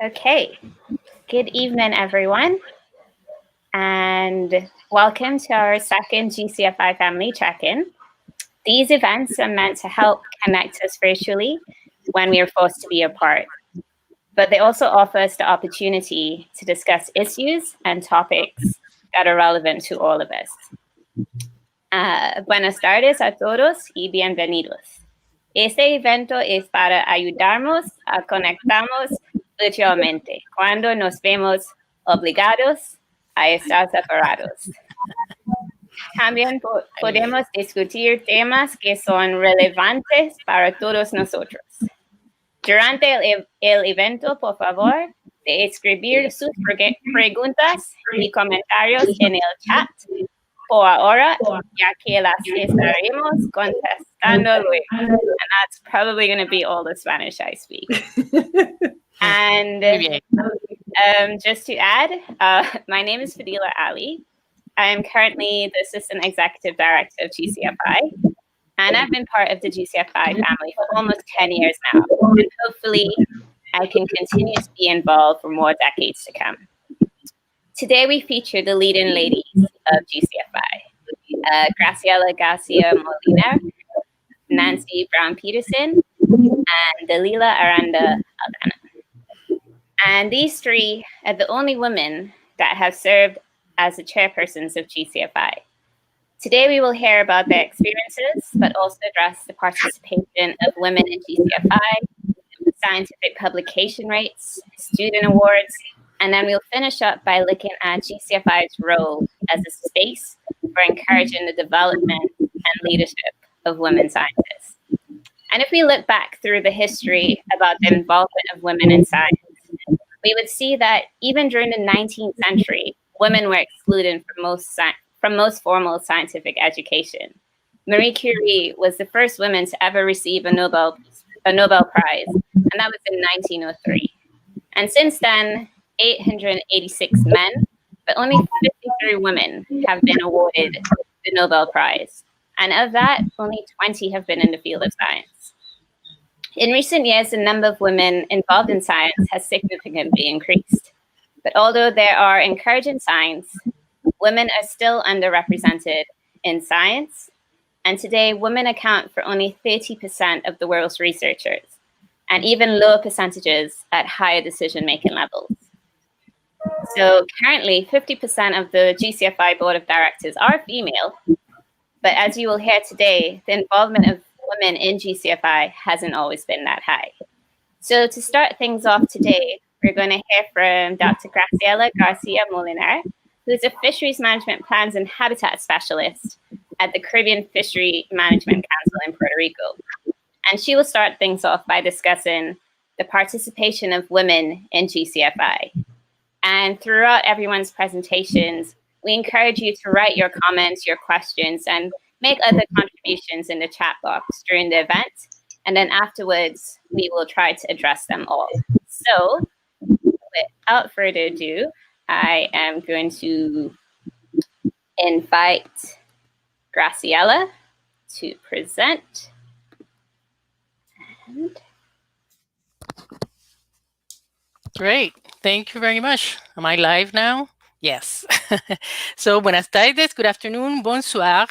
Okay, good evening, everyone, and welcome to our second GCFI Family Check-In. These events are meant to help connect us virtually when we are forced to be apart, but they also offer us the opportunity to discuss issues and topics that are relevant to all of us. Buenas tardes a todos y bienvenidos. Este evento es para ayudarnos a conectarnos virtualmente cuando nos vemos obligados a estar separados. También podemos discutir temas que son relevantes para todos nosotros. Durante el evento, por favor, de escribir sus preguntas y comentarios en el chat por ahora, ya que las estaremos contestando luego. And that's probably going to be all the Spanish I speak. And just to add, my name is Fadila Ali. I'm currently the Assistant Executive Director of GCFI, and I've been part of the GCFI family for almost 10 years now, and hopefully I can continue to be involved for more decades to come. Today we feature the leading ladies of GCFI, Graciela Garcia Molinare, Nancy Brown-Peterson, and Dalila Aranda Aldana. And these three are the only women that have served as the chairpersons of GCFI. Today we will hear about their experiences, but also address the participation of women in GCFI, scientific publication rates, student awards, and then we'll finish up by looking at GCFI's role as a space for encouraging the development and leadership of women scientists. And if we look back through the history about the involvement of women in science, we would see that even during the 19th century, women were excluded from most formal scientific education. Marie Curie was the first woman to ever receive a Nobel Prize, and that was in 1903. And since then, 886 men, but only 53 women have been awarded the Nobel Prize. And of that, only 20 have been in the field of science. In recent years, the number of women involved in science has significantly increased. But although there are encouraging signs, women are still underrepresented in science. And today, women account for only 30% of the world's researchers, and even lower percentages at higher decision-making levels. So currently, 50% of the GCFI board of directors are female, but as you will hear today, the involvement of women in GCFI hasn't always been that high. So to start things off today, we're going to hear from Dr. Graciela Garcia Molinare, who's a fisheries management plans and habitat specialist at the Caribbean Fishery Management Council in Puerto Rico. And she will start things off by discussing the participation of women in GCFI. And throughout everyone's presentations, we encourage you to write your comments, your questions, and make other contributions in the chat box during the event. And then afterwards, we will try to address them all. So without further ado, I am going to invite Graciela to present. And great. Thank you very much. Am I live now? Yes. So, buenas tardes, good afternoon, bonsoir.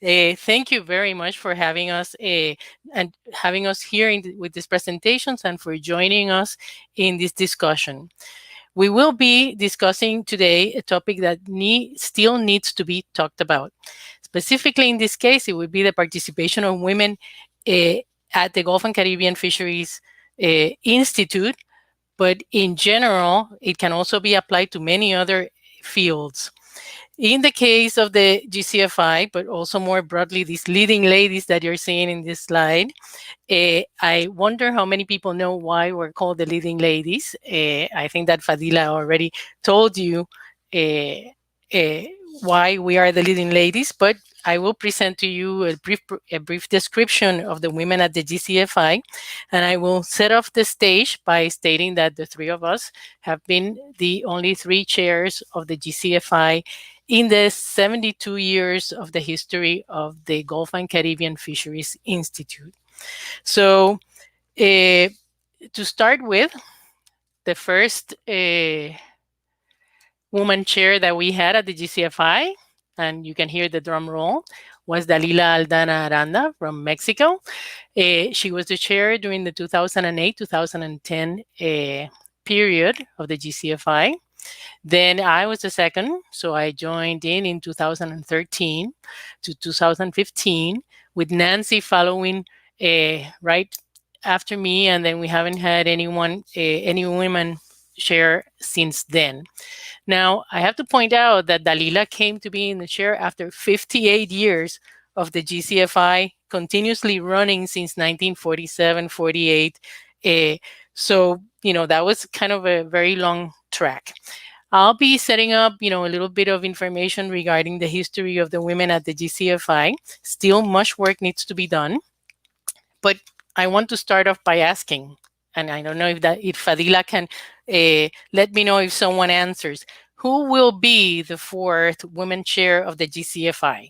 Thank you very much for having us and having us here with these presentations and for joining us in this discussion. We will be discussing today a topic that still needs to be talked about. Specifically in this case, it would be the participation of women at the Gulf and Caribbean Fisheries Institute, but in general, it can also be applied to many other fields. In the case of the GCFI, but also more broadly, these leading ladies that you're seeing in this slide, I wonder how many people know why we're called the leading ladies. I think that Fadila already told you why we are the leading ladies, but I will present to you a brief description of the women at the GCFI, and I will set off the stage by stating that the three of us have been the only three chairs of the GCFI in the 72 years of the history of the Gulf and Caribbean Fisheries Institute. So to start with, the first woman chair that we had at the GCFI, and you can hear the drum roll, was Dalila Aldana Aranda from Mexico. She was the chair during the 2008-2010 period of the GCFI. Then I was the second, so I joined in 2013 to 2015, with Nancy following right after me, and then we haven't had any women chair since then. Now, I have to point out that Dalila came to be in the chair after 58 years of the GCFI, continuously running since 1947, 48. So, that was kind of a very long track. I'll be setting up, a little bit of information regarding the history of the women at the GCFI. Still, much work needs to be done. But I want to start off by asking, and I don't know if Fadila can let me know if someone answers, who will be the fourth women chair of the GCFI?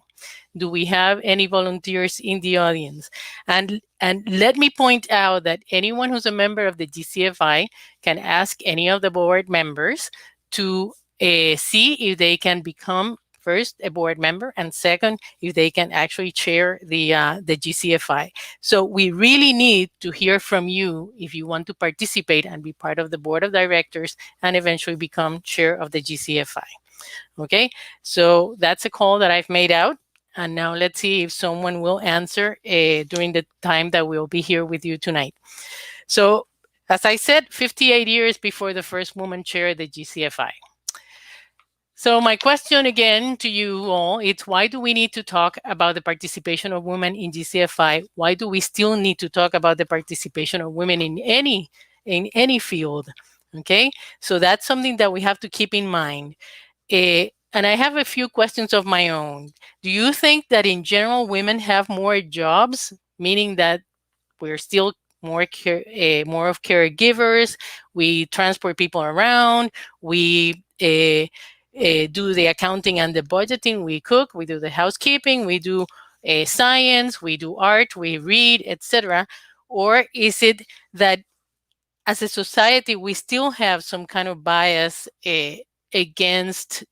Do we have any volunteers in the audience? And let me point out that anyone who's a member of the GCFI can ask any of the board members to see if they can become, first, a board member, and second, if they can actually chair the GCFI. So we really need to hear from you if you want to participate and be part of the board of directors and eventually become chair of the GCFI. Okay, so that's a call that I've made out. And now let's see if someone will answer during the time that we'll be here with you tonight. So, as I said, 58 years before the first woman chair of the GCFI. So my question again to you all is, why do we need to talk about the participation of women in GCFI? Why do we still need to talk about the participation of women in any field? Okay, so that's something that we have to keep in mind. And I have a few questions of my own. Do you think that in general women have more jobs, meaning that we're still more of caregivers, we transport people around, we do the accounting and the budgeting, we cook, we do the housekeeping, we do science, we do art, we read, etc.? Or is it that as a society we still have some kind of bias against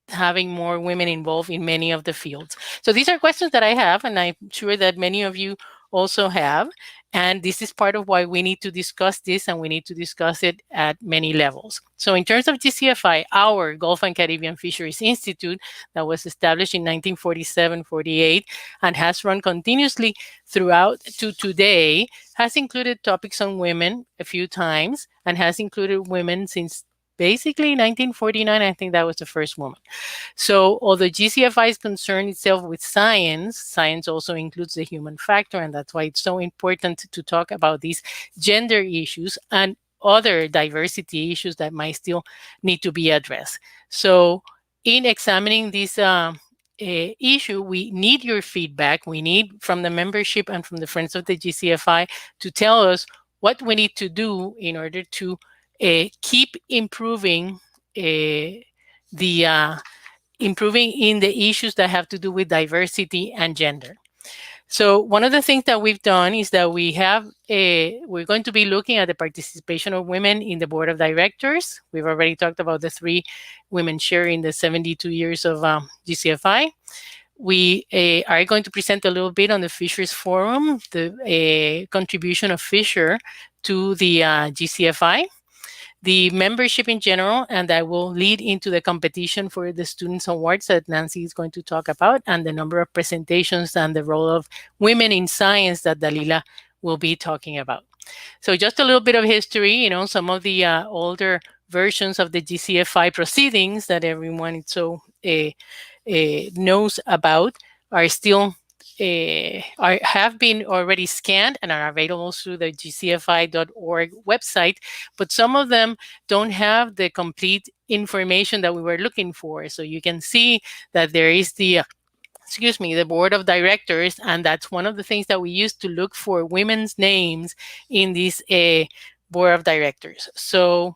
having more women involved in many of the fields? So these are questions that I have, and I'm sure that many of you also have. And this is part of why we need to discuss this, and we need to discuss it at many levels. So in terms of GCFI, our Gulf and Caribbean Fisheries Institute, that was established in 1947-48 and has run continuously throughout to today, has included topics on women a few times and has included women since basically 1949. I think that was the first woman. So although GCFI is concerned itself with science, science also includes the human factor, and that's why it's so important to talk about these gender issues and other diversity issues that might still need to be addressed. So in examining this issue, we need your feedback. We need from the membership and from the Friends of the GCFI to tell us what we need to do in order to keep improving improving in the issues that have to do with diversity and gender. So one of the things that we've done is that we're going to be looking at the participation of women in the board of directors. We've already talked about the 3 women sharing the 72 years of GCFI. We are going to present a little bit on the Fisheries Forum, the contribution of Fisher to the GCFI, the membership in general, and that will lead into the competition for the Students' Awards that Nancy is going to talk about, and the number of presentations and the role of women in science that Dalila will be talking about. So just a little bit of history, some of the older versions of the GCFI proceedings that everyone so knows about are still have been already scanned and are available through the gcfi.org website, but some of them don't have the complete information that we were looking for. So you can see that there is the board of directors, and that's one of the things that we use to look for women's names in this board of directors. So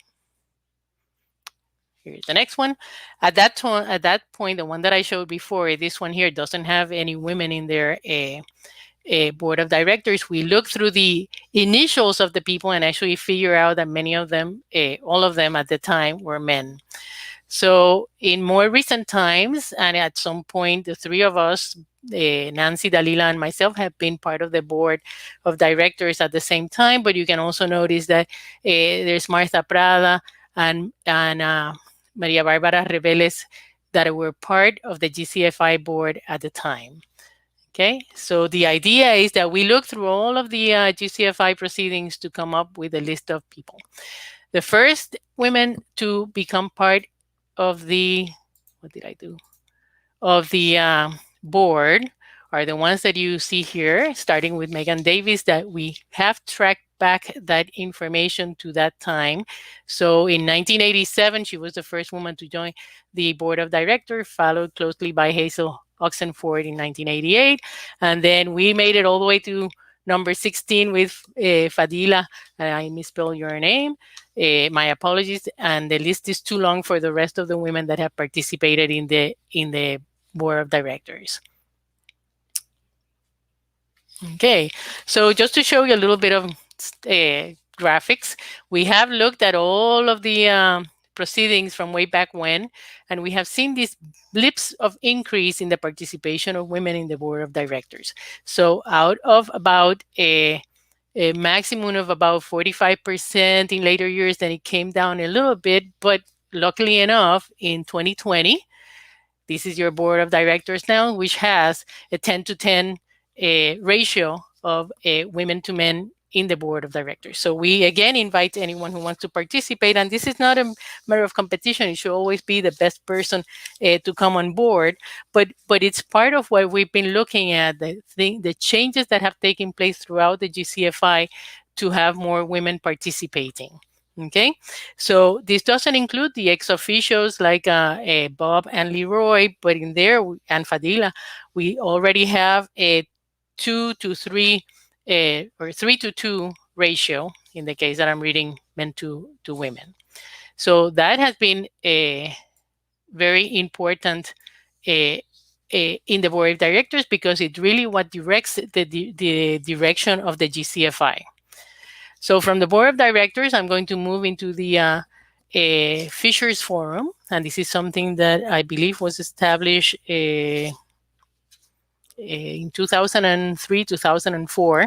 here's the next one. At that point, the one that I showed before, this one here doesn't have any women in there board of directors, we look through the initials of the people and actually figure out that many of them, all of them at the time, were men. So in more recent times, and at some point, the three of us, Nancy, Dalila, and myself, have been part of the board of directors at the same time. But you can also notice that there's Martha Prada and Maria Barbara Reveles that were part of the GCFI board at the time. Okay, so the idea is that we look through all of the GCFI proceedings to come up with a list of people. The first women to become part of the, what did I do? Of the board are the ones that you see here, starting with Megan Davies, that we have tracked back that information to that time. So in 1987, she was the first woman to join the board of directors, followed closely by Hazel Oxenford in 1988. And then we made it all the way to number 16 with Fadila. I misspelled your name. My apologies. And the list is too long for the rest of the women that have participated in the board of directors. Okay, so just to show you a little bit of graphics, we have looked at all of the proceedings from way back when, and we have seen these blips of increase in the participation of women in the board of directors. So out of about a maximum of about 45% in later years, then it came down a little bit, but luckily enough, in 2020, this is your board of directors now, which has a 10 to 10 ratio of women to men in the board of directors. So we again invite anyone who wants to participate, and this is not a matter of competition. It should always be the best person to come on board, but it's part of what we've been looking at, the changes that have taken place throughout the GCFI to have more women participating. Okay, so this doesn't include the ex officios like Bob and Leroy, but in there, and Fadila, we already have a 2 to 3 or 3 to 2 ratio in the case that I'm reading men to women. So that has been a very important in the board of directors, because it really what directs the direction of the GCFI. So from the board of directors, I'm going to move into the Fisheries Forum, and this is something that I believe was established in 2003, 2004.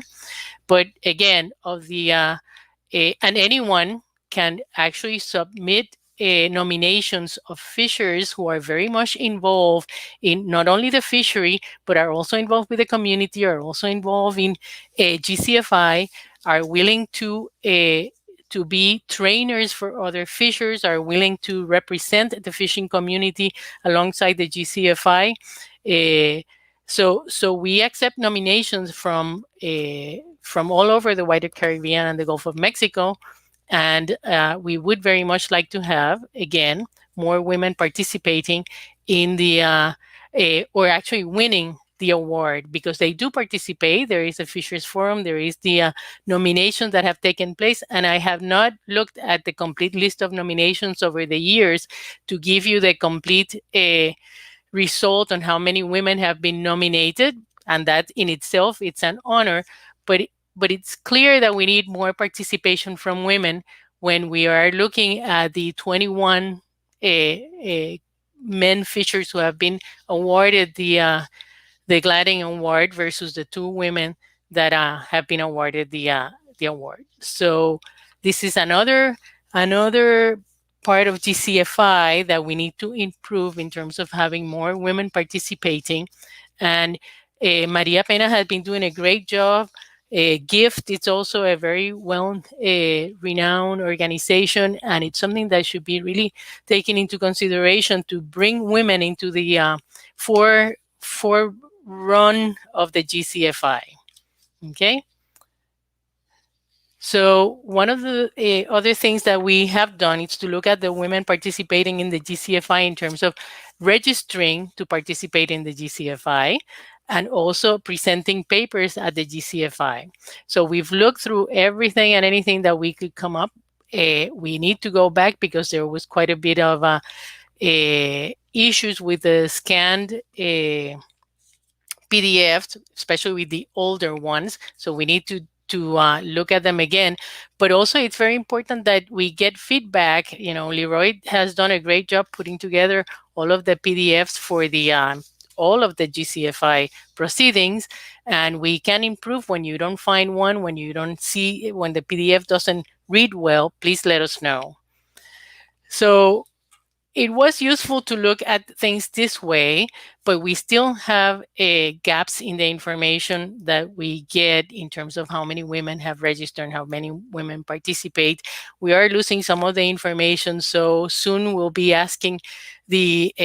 But again, of the and anyone can actually submit nominations of fishers who are very much involved in not only the fishery, but are also involved with the community, are also involved in GCFI, are willing to be trainers for other fishers, are willing to represent the fishing community alongside the GCFI. So we accept nominations from all over the wider Caribbean and the Gulf of Mexico, and we would very much like to have, again, more women participating in the or actually winning the award, because they do participate. There is a Fisheries Forum, there is the nominations that have taken place, and I have not looked at the complete list of nominations over the years to give you the complete result on how many women have been nominated, and that in itself, it's an honor, but it's clear that we need more participation from women when we are looking at the 21 men fishers who have been awarded the Gladding Award versus the 2 women that have been awarded the award. So this is another part of GCFI that we need to improve in terms of having more women participating. And Maria Pena has been doing a great job. GIFT, it's also a very well-renowned organization, and it's something that should be really taken into consideration to bring women into the run of the GCFI. Okay. So one of the other things that we have done is to look at the women participating in the GCFI in terms of registering to participate in the GCFI and also presenting papers at the GCFI. So we've looked through everything and anything that we could come up. We need to go back because there was quite a bit of issues with the scanned PDFs, especially with the older ones. So we need to look at them again. But also, it's very important that we get feedback. Leroy has done a great job putting together all of the PDFs for the all of the GCFI proceedings, and we can improve when you don't find one, when you don't see, when the PDF doesn't read well. Please let us know. So it was useful to look at things this way, but we still have gaps in the information that we get in terms of how many women have registered and how many women participate. We are losing some of the information, so soon we'll be asking the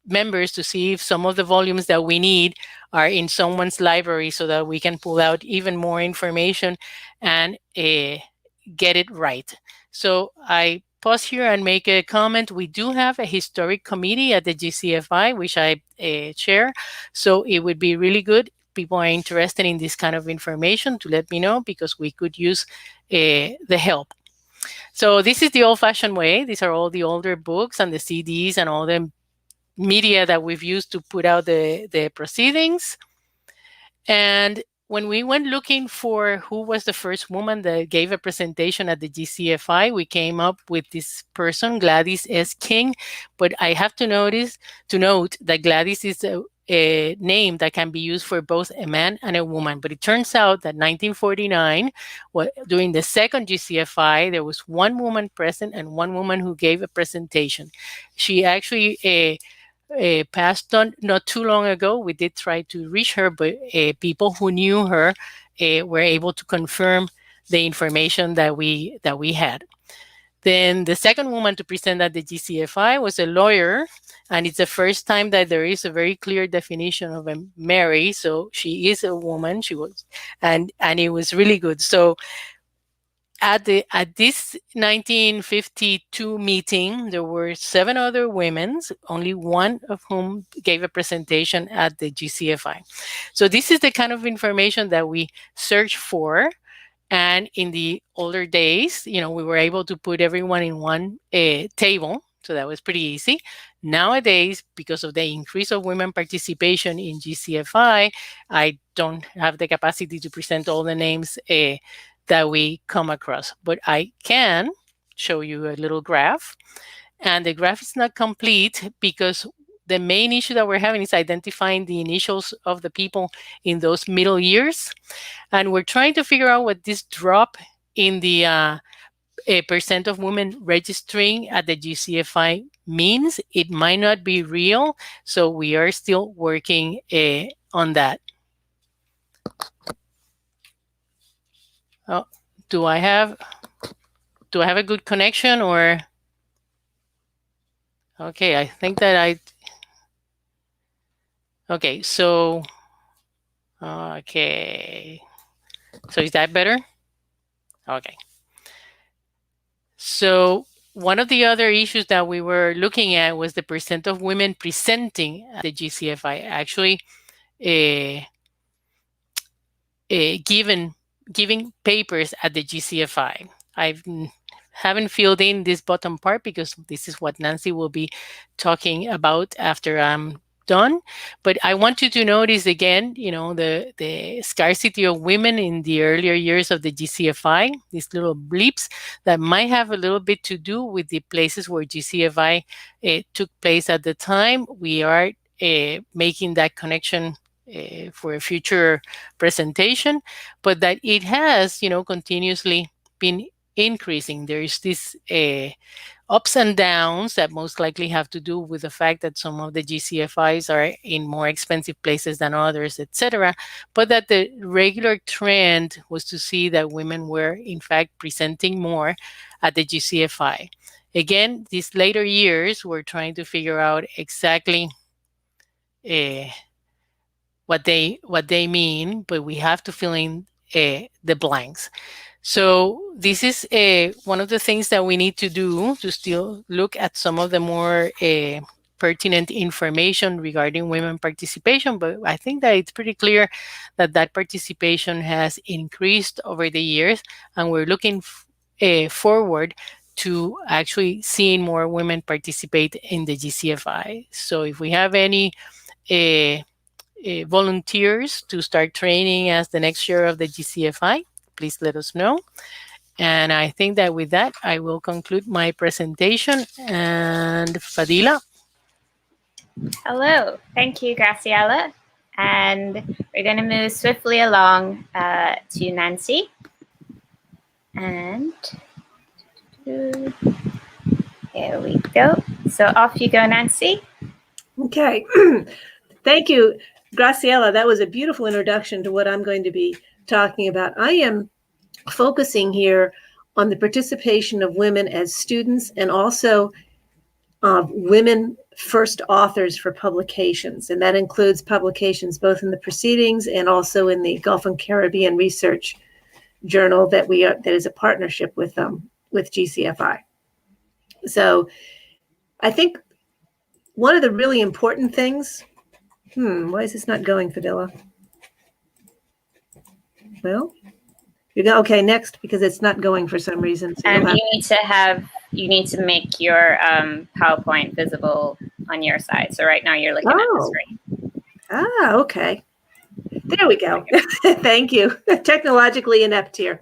members to see if some of the volumes that we need are in someone's library so that we can pull out even more information and get it right. So I pause here and make a comment. We do have a historic committee at the GCFI, which I chair. So it would be really good. People are interested in this kind of information to let me know, because we could use the help. So this is the old-fashioned way. These are all the older books and the CDs and all the media that we've used to put out the proceedings. And when we went looking for who was the first woman that gave a presentation at the GCFI, we came up with this person, Gladys S. King. But I have to note that Gladys is a name that can be used for both a man and a woman. But it turns out that 1949, during the second GCFI, there was one woman present and one woman who gave a presentation. She actually passed on not too long ago. We did try to reach her, but people who knew her were able to confirm the information that we had. Then the second woman to present at the GCFI was a lawyer, and it's the first time that there is a very clear definition of a Mary. So she is a woman. She was, and it was really good. So at this 1952 meeting, there were 7 other women, only one of whom gave a presentation at the GCFI. So this is the kind of information that we search for. And in the older days, we were able to put everyone in one table. So that was pretty easy. Nowadays, because of the increase of women participation in GCFI, I don't have the capacity to present all the names that we come across. But I can show you a little graph. And the graph is not complete because the main issue that we're having is identifying the initials of the people in those middle years. And we're trying to figure out what this drop in the percent of women registering at the GCFI means. It might not be real, so we are still working on that. Oh, do I have a good connection, or? Okay, I think that okay, so is that better? Okay. So one of the other issues that we were looking at was the percent of women presenting at the GCFI, actually giving papers at the GCFI. I haven't filled in this bottom part because this is what Nancy will be talking about after I'm done. But I want you to notice again, the scarcity of women in the earlier years of the GCFI, these little bleeps that might have a little bit to do with the places where GCFI took place at the time. We are making that connection for a future presentation, but that it has, continuously been increasing. There is this ups and downs that most likely have to do with the fact that some of the GCFIs are in more expensive places than others, etc. But that the regular trend was to see that women were, in fact, presenting more at the GCFI. Again, these later years, we're trying to figure out exactly what they mean, but we have to fill in the blanks. So this is one of the things that we need to do to still look at some of the more pertinent information regarding women participation. But I think that it's pretty clear that participation has increased over the years, and we're looking forward to actually seeing more women participate in the GCFI. So if we have any volunteers to start training as the next chair of the GCFI, please let us know. And I think that with that, I will conclude my presentation. And Fadila. Hello. Thank you, Graciela. And we're going to move swiftly along to Nancy. And here we go. So off you go, Nancy. Okay. Thank you, Graciela. That was a beautiful introduction to what I'm going to be talking about. I am focusing here on the participation of women as students and also women first authors for publications. And that includes publications both in the proceedings and also in the Gulf and Caribbean Research Journal that is a partnership with GCFI. So I think one of the really important things, why is this not going, Fadila? Well, you go, okay, next, because it's not going for some reason. So you need to make your PowerPoint visible on your side. So right now you're looking at the screen. Okay. There we go. Thank you. Technologically inept here.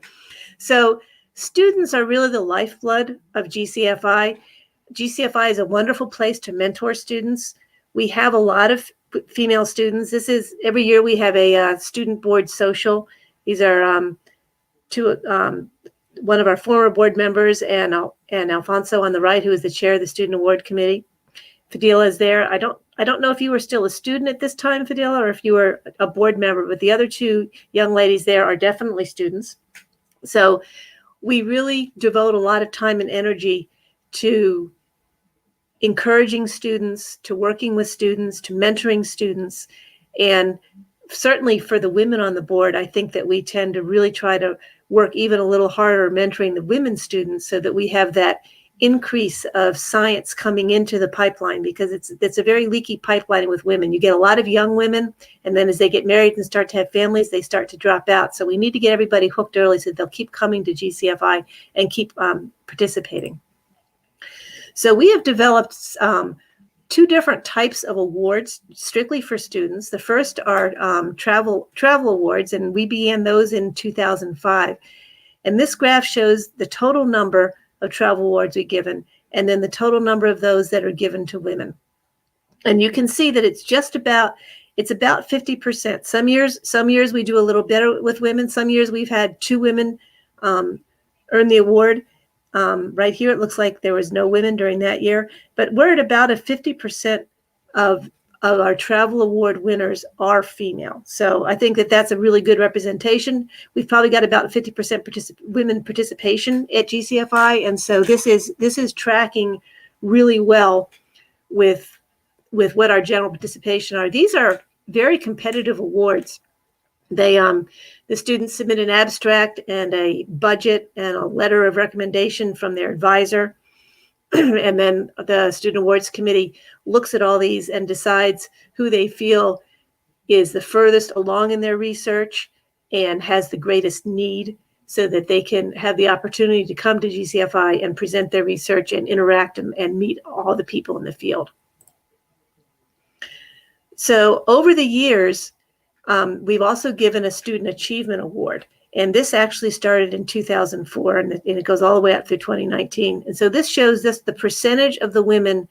So students are really the lifeblood of GCFI. GCFI is a wonderful place to mentor students. We have a lot of female students. Every year we have a student board social. These are one of our former board members and Alfonso on the right, who is the chair of the Student Award Committee. Fadila is there. I don't know if you were still a student at this time, Fadila, or if you were a board member, but the other two young ladies there are definitely students. So we really devote a lot of time and energy to encouraging students, to working with students, to mentoring students. And certainly for the women on the board, I think that we tend to really try to work even a little harder mentoring the women students so that we have that increase of science coming into the pipeline, because it's a very leaky pipeline with women. You get a lot of young women, and then as they get married and start to have families, they start to drop out. So we need to get everybody hooked early so they'll keep coming to GCFI and keep participating. So we have developed two different types of awards strictly for students. The first are travel awards, and we began those in 2005. And this graph shows the total number of travel awards we've given, and then the total number of those that are given to women. And you can see that it's about 50%. Some years we do a little better with women. Some years we've had 2 women earn the award. Right here, it looks like there was no women during that year, but we're at about a 50% of our travel award winners are female. So I think that that's a really good representation. We've probably got about 50% women participation at GCFI, and so this is tracking really well with what our general participation are. These are very competitive awards. The students submit an abstract and a budget and a letter of recommendation from their advisor. And then the Student Awards Committee looks at all these and decides who they feel is the furthest along in their research and has the greatest need, so that they can have the opportunity to come to GCFI and present their research and interact and meet all the people in the field. So over the years, we've also given a Student Achievement Award. And this actually started in 2004, and it goes all the way up through 2019. And so this shows the percentage of the women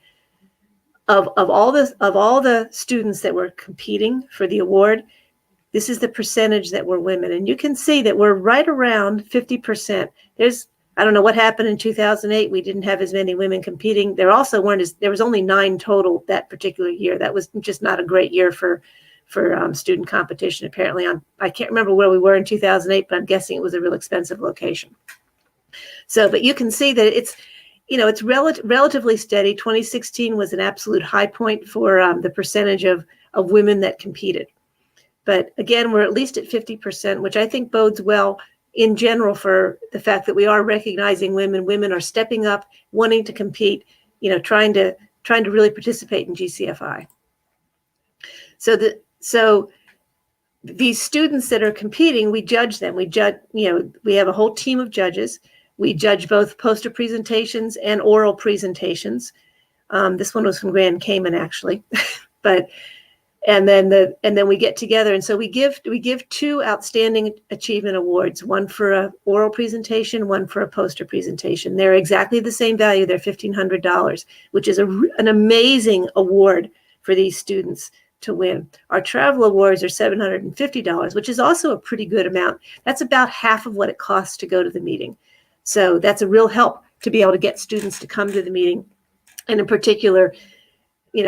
of all the students that were competing for the award. This is the percentage that were women. And you can see that we're right around 50%. I don't know what happened in 2008. We didn't have as many women competing. There was only 9 total that particular year. That was just not a great year for student competition, apparently. I can't remember where we were in 2008, but I'm guessing it was a real expensive location. So, but you can see that it's relatively steady. 2016 was an absolute high point for the percentage of women that competed. But again, we're at least at 50%, which I think bodes well in general for the fact that we are recognizing women. Women are stepping up, wanting to compete, trying to really participate in GCFI. So these students that are competing, we judge them. We have a whole team of judges. We judge both poster presentations and oral presentations. This one was from Grand Cayman, actually. And then we get together, and so we give 2 outstanding achievement awards, one for a oral presentation, one for a poster presentation. They're exactly the same value. They're $1,500, which is an amazing award for these students to win. Our travel awards are $750, which is also a pretty good amount. That's about half of what it costs to go to the meeting. So that's a real help to be able to get students to come to the meeting. And in particular, we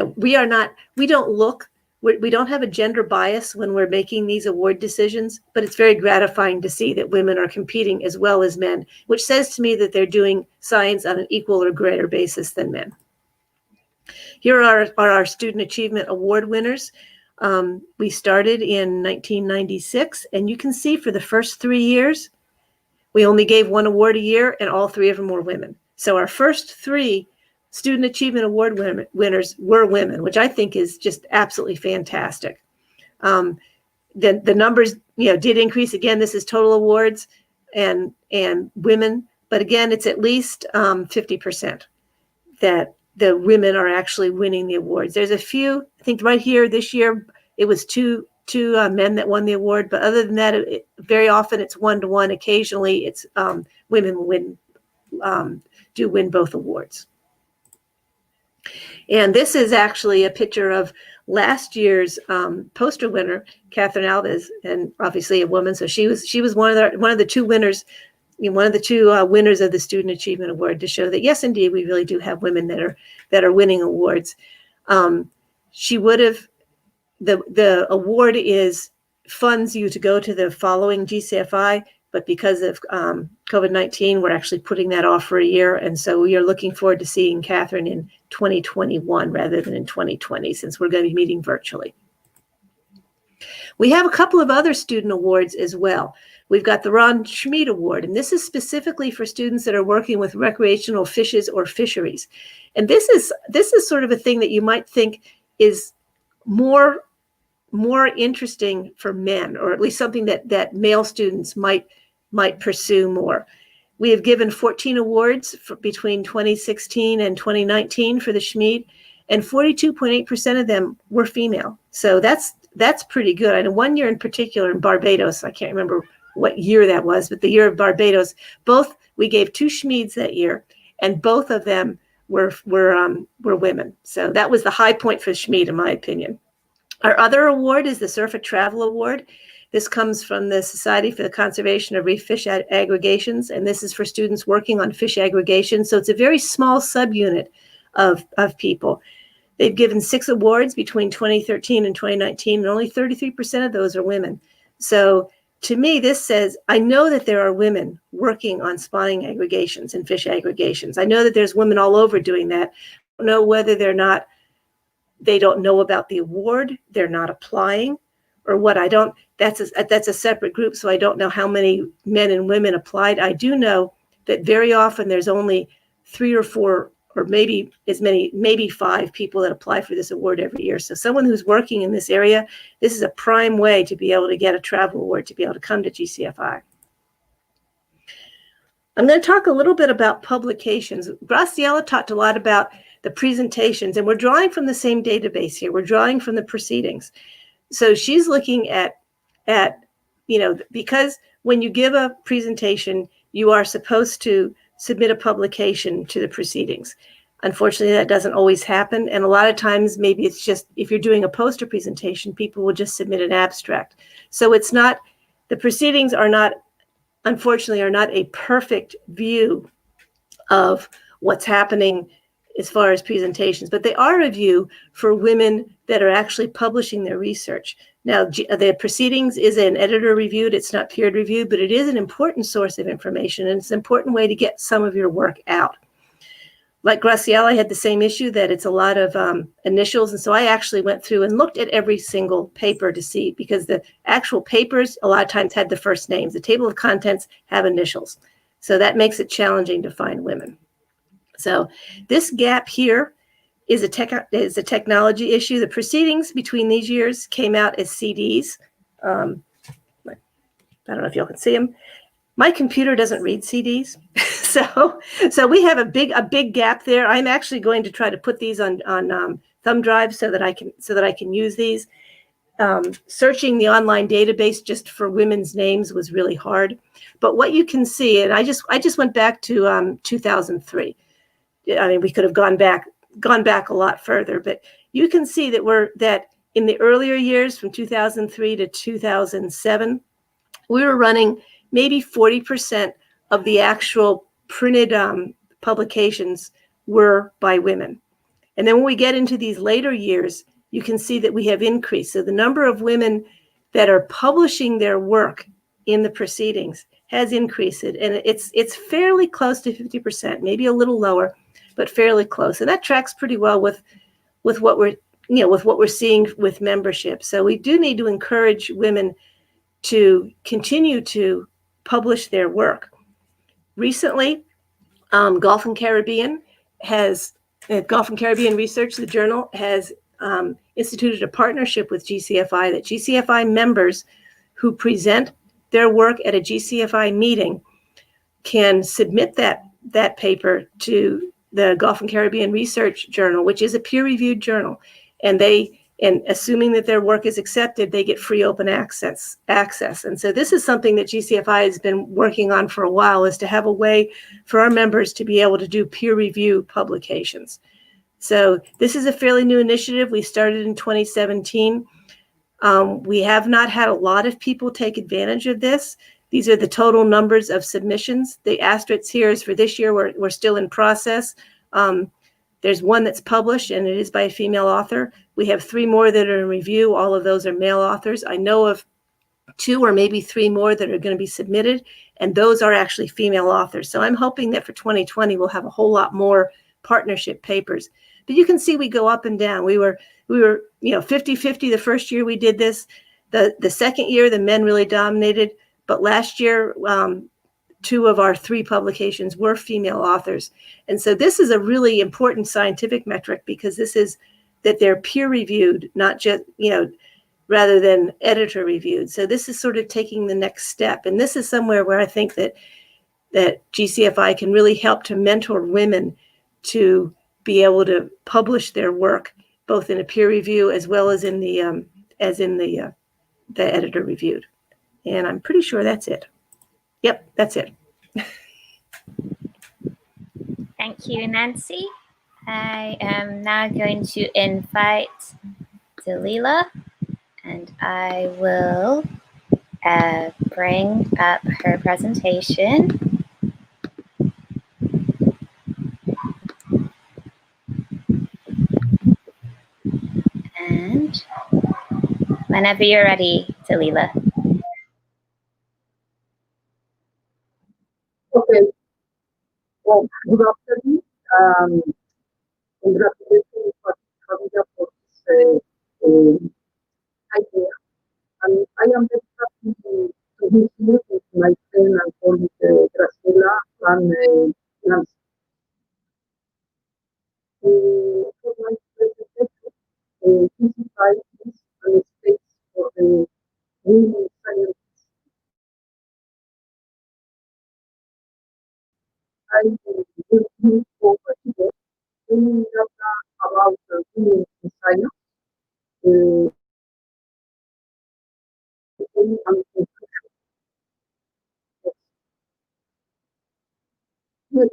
don't have a gender bias when we're making these award decisions, but it's very gratifying to see that women are competing as well as men, which says to me that they're doing science on an equal or greater basis than men. Here are our Student Achievement Award winners. We started in 1996, and you can see for the first 3 years, we only gave 1 award a year, and all 3 of them were women. So our first 3 Student Achievement Award winners were women, which I think is just absolutely fantastic. The numbers, did increase. Again, this is total awards and women, but again, it's at least 50% that the women are actually winning the awards. There's a few, I think right here this year, it was two men that won the award, but other than that, very often it's 1-to-1. Occasionally, it's women do win both awards. And this is actually a picture of last year's poster winner, Catherine Alves, and obviously a woman. So she was one of the 2 winners, one of the 2 winners of the Student Achievement Award, to show that yes, indeed, we really do have women that are winning awards. She would have. The award funds you to go to the following GCFI, but because of COVID-19, we're actually putting that off for a year. And so we are looking forward to seeing Catherine in 2021 rather than in 2020, since we're going to be meeting virtually. We have a couple of other student awards as well. We've got the Ron Schmidt Award, and this is specifically for students that are working with recreational fishes or fisheries. And this is sort of a thing that you might think is more interesting for men, or at least something that male students might pursue more. We have given 14 awards between 2016 and 2019 for the Schmidt, and 42.8% of them were female. So that's pretty good. I know one year in particular in Barbados, I can't remember what year that was, but the year of Barbados, we gave 2 Schmidts that year, and both of them were women. So that was the high point for Schmidt, in my opinion. Our other award is the Surf and Travel Award. This comes from the Society for the Conservation of Reef Fish Aggregations, and this is for students working on fish aggregation. So it's a very small subunit of people. They've given 6 awards between 2013 and 2019, and only 33% of those are women. So to me, this says, I know that there are women working on spawning aggregations and fish aggregations. I know that there's women all over doing that. I don't know whether they don't know about the award, they're not applying, or what. That's a separate group, so I don't know how many men and women applied. I do know that very often there's only 3 or 4, or maybe as many, maybe 5 people that apply for this award every year. So someone who's working in this area, this is a prime way to be able to get a travel award, to be able to come to GCFI. I'm going to talk a little bit about publications. Graciela talked a lot about the presentations, and we're drawing from the same database here. We're drawing from the proceedings. So she's looking at because when you give a presentation, you are supposed to submit a publication to the proceedings. Unfortunately, that doesn't always happen. And a lot of times, maybe it's just, if you're doing a poster presentation, people will just submit an abstract. So the proceedings unfortunately, are not a perfect view of what's happening as far as presentations, but they are a view for women that are actually publishing their research. Now, the proceedings is an editor reviewed, it's not peer reviewed, but it is an important source of information, and it's an important way to get some of your work out. Like Graciela, I had the same issue, that it's a lot of initials, and so I actually went through and looked at every single paper to see, because the actual papers a lot of times had the first names. The table of contents have initials, so that makes it challenging to find women. So this gap here is a technology issue. The proceedings between these years came out as CDs. I don't know if y'all can see them. My computer doesn't read CDs, so we have a big gap there. I'm actually going to try to put these on thumb drives so that I can use these. searching the online database just for women's names was really hard. But what you can see, and I just went back to 2003. I mean, we could have gone back a lot further, but you can see that in the earlier years from 2003 to 2007, we were running maybe 40% of the actual printed publications were by women. And then when we get into these later years, you can see that we have increased. So the number of women that are publishing their work in the proceedings has increased, and it's fairly close to 50%, maybe a little lower, but fairly close. And that tracks pretty well with what we're seeing with membership. So we do need to encourage women to continue to publish their work. Recently, Gulf and Caribbean Research, the journal, has instituted a partnership with GCFI, that GCFI members who present their work at a GCFI meeting can submit that paper to the Gulf and Caribbean Research Journal, which is a peer-reviewed journal. And assuming that their work is accepted, they get free open access. And so this is something that GCFI has been working on for a while, is to have a way for our members to be able to do peer review publications. So this is a fairly new initiative. We started in 2017. We have not had a lot of people take advantage of this. These are the total numbers of submissions. The asterisk here is for this year. We're still in process. There's one that's published, and it is by a female author. We have 3 more that are in review. All of those are male authors. I know of 2 or maybe 3 more that are going to be submitted, and those are actually female authors. So I'm hoping that for 2020, we'll have a whole lot more partnership papers. But you can see we go up and down. We were 50-50 the first year we did this. The second year, the men really dominated. But last year, 2 of our 3 publications were female authors. And so this is a really important scientific metric, because this is that they're peer reviewed, not just, rather than editor reviewed. So this is sort of taking the next step. And this is somewhere where I think that GCFI can really help to mentor women to be able to publish their work, both in a peer review as well as in the editor reviewed. And I'm pretty sure that's it. Yep, that's it. Thank you, Nancy. I am now going to invite Dalila, and I will bring up her presentation. And whenever you're ready, Dalila. Okay. Well, good afternoon. Congratulations for this idea. And I am very happy to be here with my friend and colleague Graciela and Nancy. For my presentation, GCFI is a space for the women scientists. I will move over here any data about women in science, and conclusion. Yes,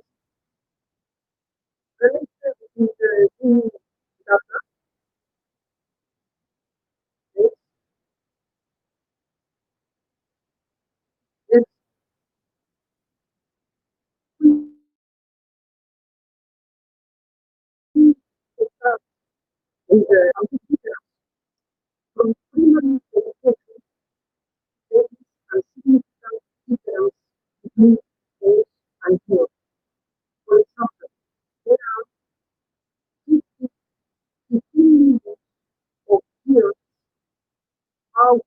related with the women data, yes, yes, we start with the antecedents from primary education, there is a significant difference between boys and girls. For example, there are 50 to 15 minutes of years out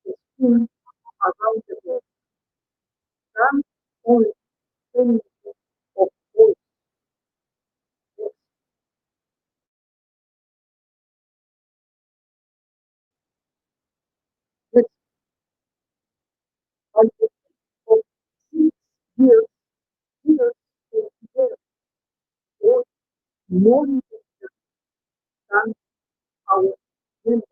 the school around the world than only 10 minutes of boys. Yes, yes, I would of 6 years, years altogether, or more important than our women.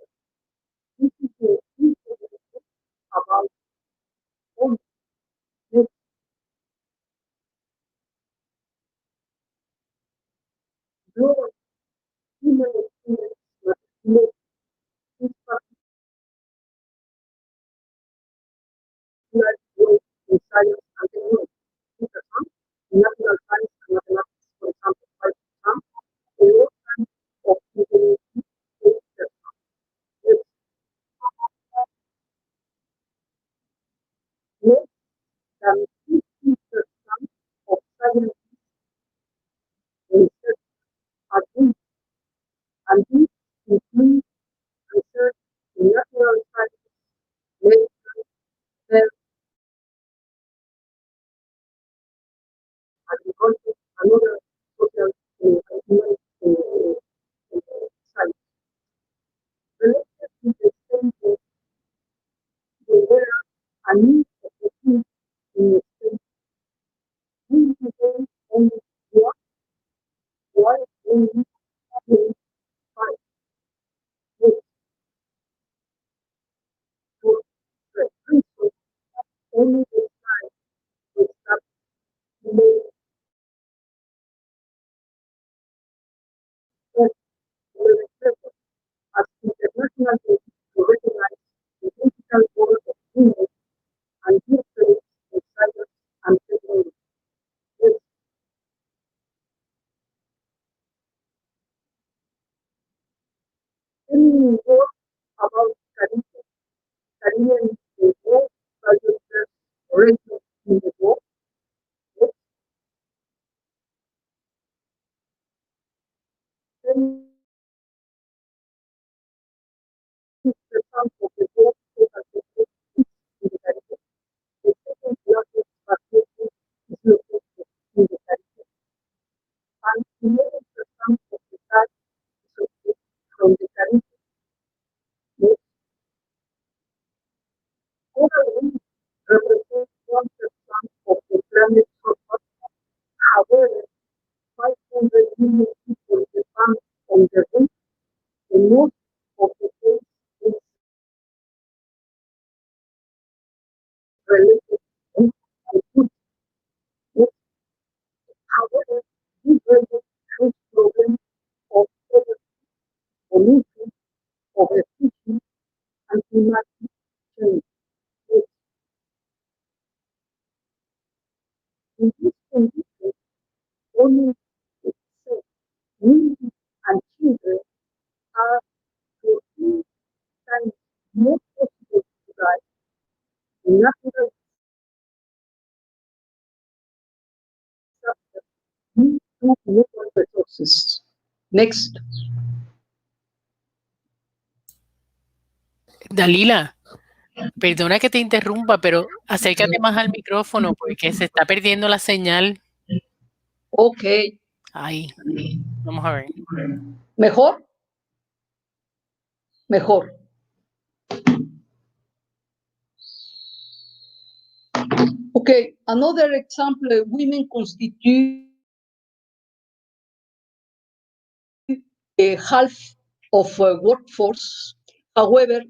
global female students matriculate in particular way in science and technology, 2%, in natural science and mathematics, for example, 5%, and all kinds of engineering, 8%. It's less than 50% of science research are women, and this includes research in natural sciences, medicine, health, agriculture, and other social and human science. Related to the same goal, there were a need of the field in the state. We today only one, while only five years for the principle, only the time was that made first research as international body to recognize the critical role of women and history in science and technology. Yes, any more about Caribbean war, soldiers, races in the war? Yes, any percent of the war total population is in the Caribbean. The second largest population is located in the Caribbean, and 11% of the time is obtained from the Caribbean. Yes, coral reefs represent 1% of the planet's surface. However, 500 million people depend on the reef, and most of the case is related to food. Yes, however, this raises huge problems of pollution, overfishing, and climatic change. Yes, in this condition, only itself, women and children are 14 times more possible to die in natural disasters due to natural resources. Next. Dalila, perdona que te interrumpa, pero acércate más al micrófono porque se está perdiendo la señal. Ok. Ahí, vamos a ver. ¿Mejor? Mejor. Okay, another example, women constitute half of workforce. However,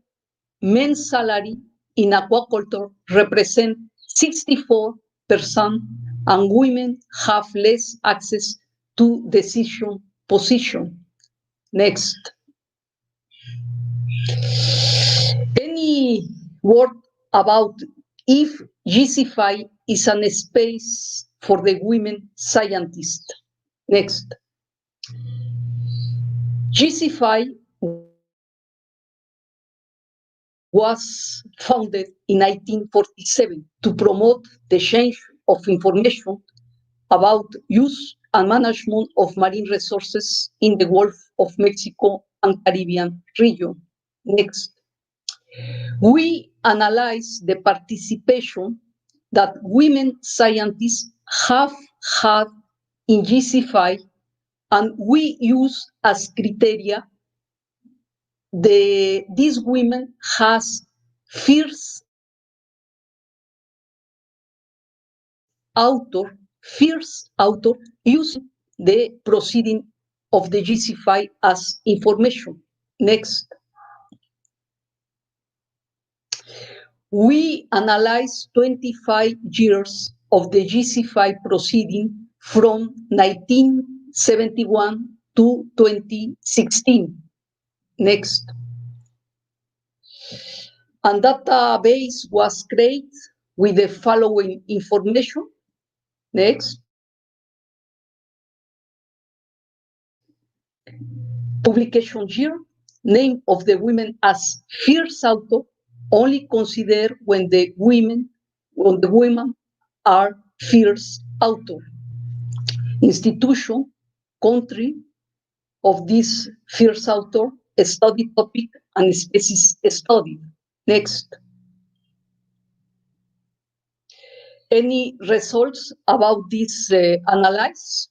men's salary in aquaculture represent 64%, and women have less access to decision position. Next. Any word about if GCFI is a space for the women scientists? Next. GCFI was founded in 1947 to promote the exchange of information about use and management of marine resources in the Gulf of Mexico and Caribbean region. Next. We analyze the participation that women scientists have had in GCFI, and we use as criteria these women has first author using the proceeding of the GCFI as information. Next. We analyze 25 years of the GCFI proceeding from 1971 to 2016. Next. And database was created with the following information. Next. Publication year, name of the women as first author, only consider when the women are first author. Institution, country of this first author, study topic and species studied. Next. Any results about this analysis?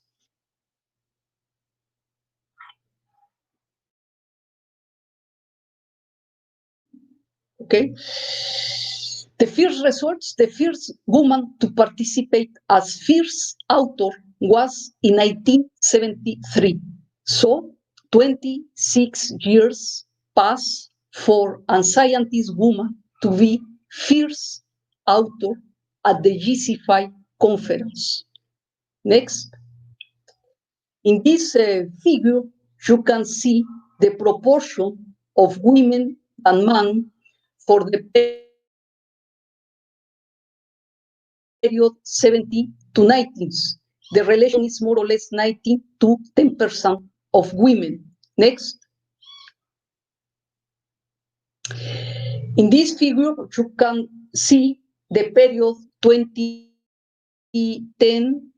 Okay. The first results, the first woman to participate as first author was in 1973. So 26 years passed for a scientist woman to be first author at the GCFI conference. Next. In this figure, you can see the proportion of women and men for the period 70 to 90s. The relation is more or less 90 to 10% of women. Next. In this figure, you can see the period 2010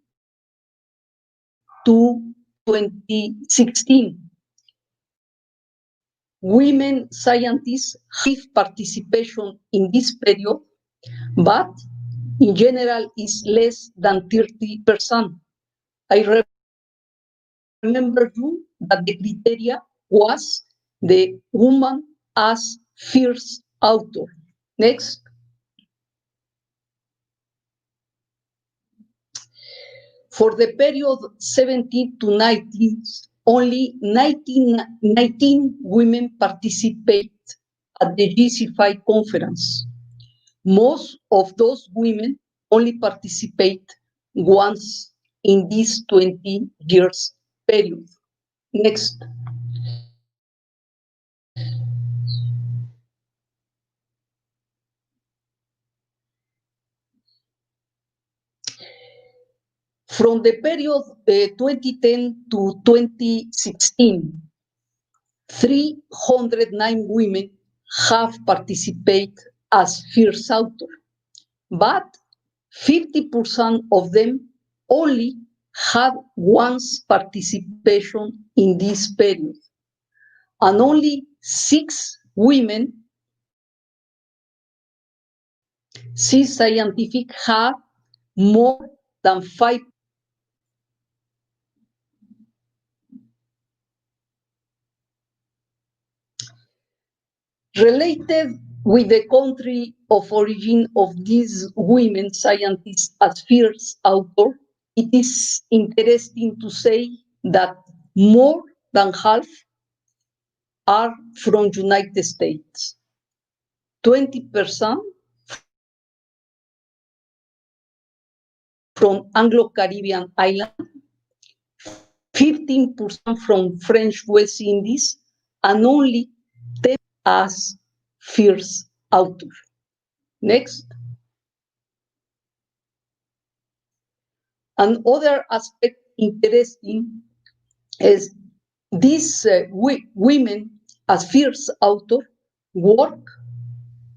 to 2016. Women scientists have participation in this period, but in general is less than 30%. I remember you that the criteria was the woman as first author. Next. For the period 17 to 19, only 19 women participate at the GCFI conference. Most of those women only participate once in this 20 years period. Next. From the period 2010 to 2016, 309 women have participated as first author, but 50% of them only had once participation in this period, and only 6 women, 6 scientific, had more than 5. Related with the country of origin of these women scientists as first author, it is interesting to say that more than half are from United States, 20% from Anglo-Caribbean islands, 15% from French West Indies, and only 10 as first author. Next. Another aspect interesting is these women as first author work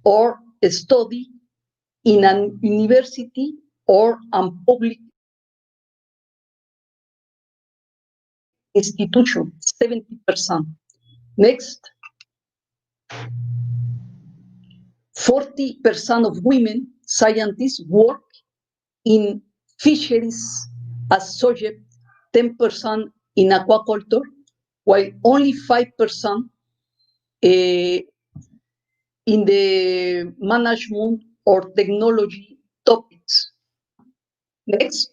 or study in an university or a public institution, 70%. Next. 40% of women scientists work in fisheries as subject, 10% in aquaculture, while only 5% in the management or technology topics. Next.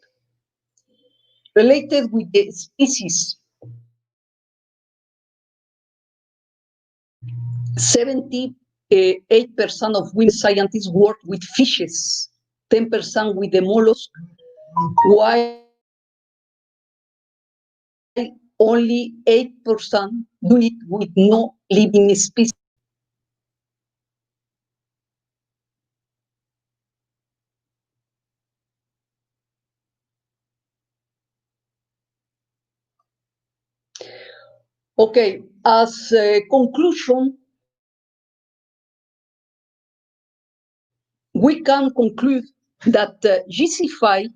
Related with the species, 78% of women scientists work with fishes, 10% with the mollusk, while only 8% do it with no living species. Okay, as a conclusion, we can conclude that GCFI,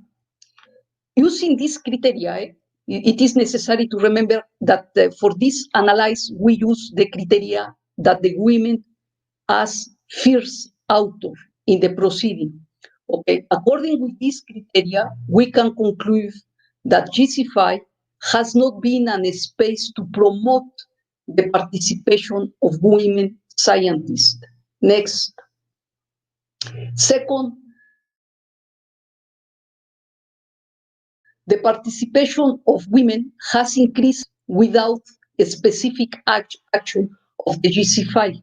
using these criteria, it is necessary to remember that for this analysis, we use the criteria that the women as first author in the proceeding. Okay, according with these criteria, we can conclude that GCFI has not been a space to promote the participation of women scientists. Next. Second, the participation of women has increased without a specific action of the GCFI.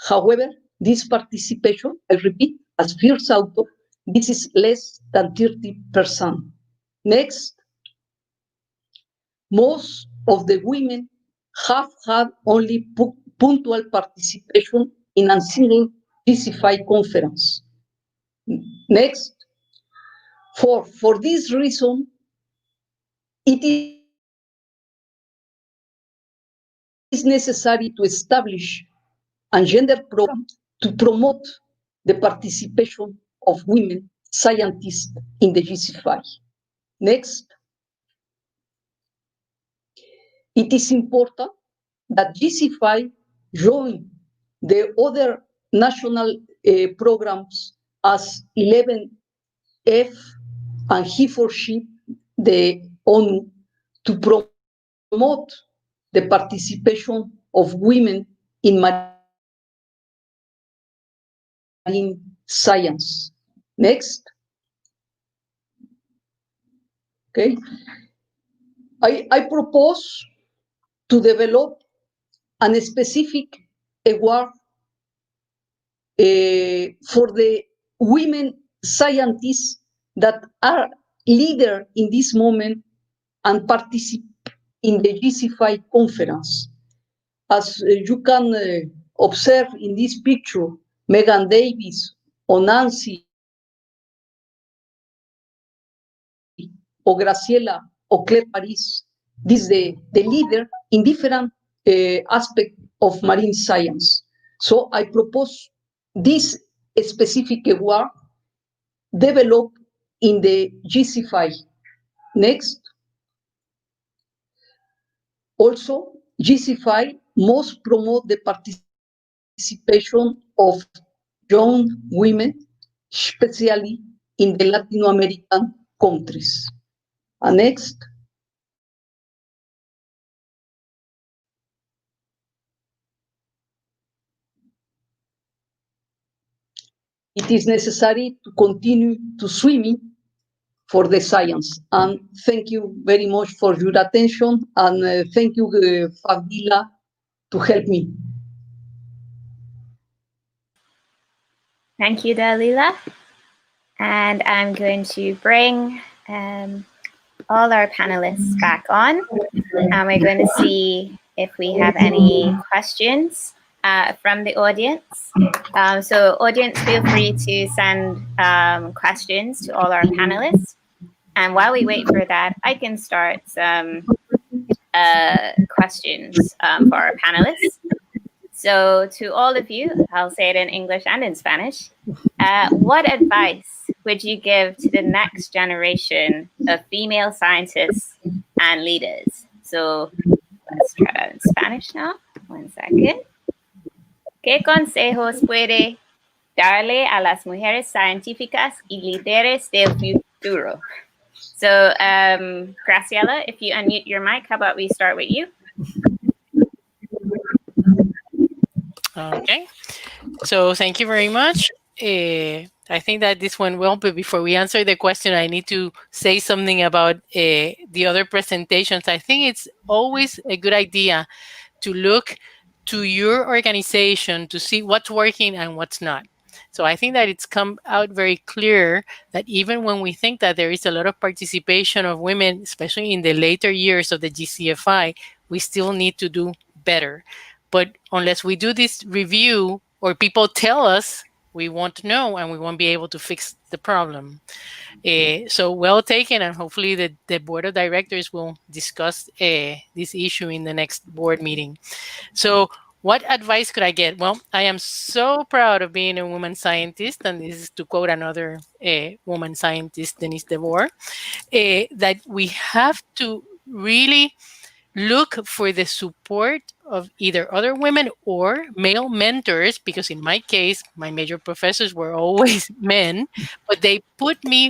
However, this participation, I repeat, as first author, this is less than 30%. Next, most of the women have had only punctual participation in a single GCFI conference. Next, for this reason, it is necessary to establish a gender program to promote the participation of women scientists in the GCFI. Next, it is important that GCFI join the other national programs as 11F and He4She, the ONU, to promote the participation of women in marine science. Next. Okay. I propose to develop a specific award for the women scientists that are leaders in this moment and participate in the GCFI conference. As you can observe in this picture, Megan Davies or Nancy or Graciela or Claire Paris, this is the leader in different aspects of marine science. So I propose this specific award developed in the GCFI. Next. Also, GCFI must promote the participation of young women, especially in the Latin American countries. Next. It is necessary to continue to swimming for the science. And thank you very much for your attention. And thank you, Fadila, to help me. Thank you, Dalila. And I'm going to bring all our panelists back on. And we're going to see if we have any questions from the audience. So audience, feel free to send questions to all our panelists. And while we wait for that, I can start some questions for our panelists. So to all of you, I'll say it in English and in Spanish. What advice would you give to the next generation of female scientists and leaders? So let's try that in Spanish now. 1 second. ¿Qué consejos puede darle a las mujeres científicas y líderes del futuro? So, Graciela, if you unmute your mic, how about we start with you? Okay. So thank you very much. I think that this went well, but before we answer the question, I need to say something about the other presentations. I think it's always a good idea to look to your organization to see what's working and what's not. So I think that it's come out very clear that even when we think that there is a lot of participation of women, especially in the later years of the GCFI, we still need to do better. But unless we do this review or people tell us, we won't know and we won't be able to fix the problem. So well taken, and hopefully the board of directors will discuss this issue in the next board meeting. So what advice could I get? Well, I am so proud of being a woman scientist, and this is to quote another woman scientist, Denise DeVore, that we have to really look for the support of either other women or male mentors, because in my case, my major professors were always men, but they put me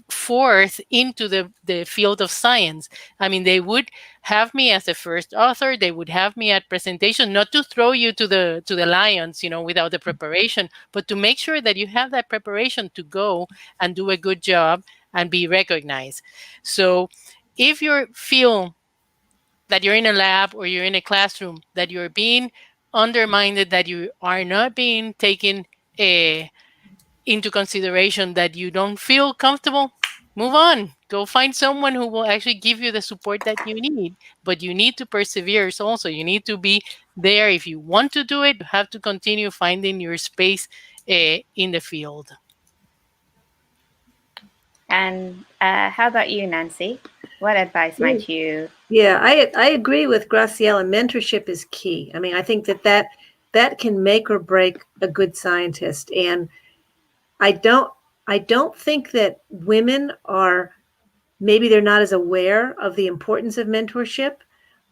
forth into the field of science. I mean, they would have me as the first author, they would have me at presentation, not to throw you to the lions, without the preparation, but to make sure that you have that preparation to go and do a good job and be recognized. So if you feel that you're in a lab or you're in a classroom, that you're being undermined, that you are not being taken into consideration, that you don't feel comfortable, move on. Go find someone who will actually give you the support that you need. But you need to persevere also. You need to be there. If you want to do it, you have to continue finding your space in the field. And how about you, Nancy? What advice might you? Yeah, I agree with Graciela. Mentorship is key. I mean, I think that can make or break a good scientist. And I don't think that women are, maybe they're not as aware of the importance of mentorship.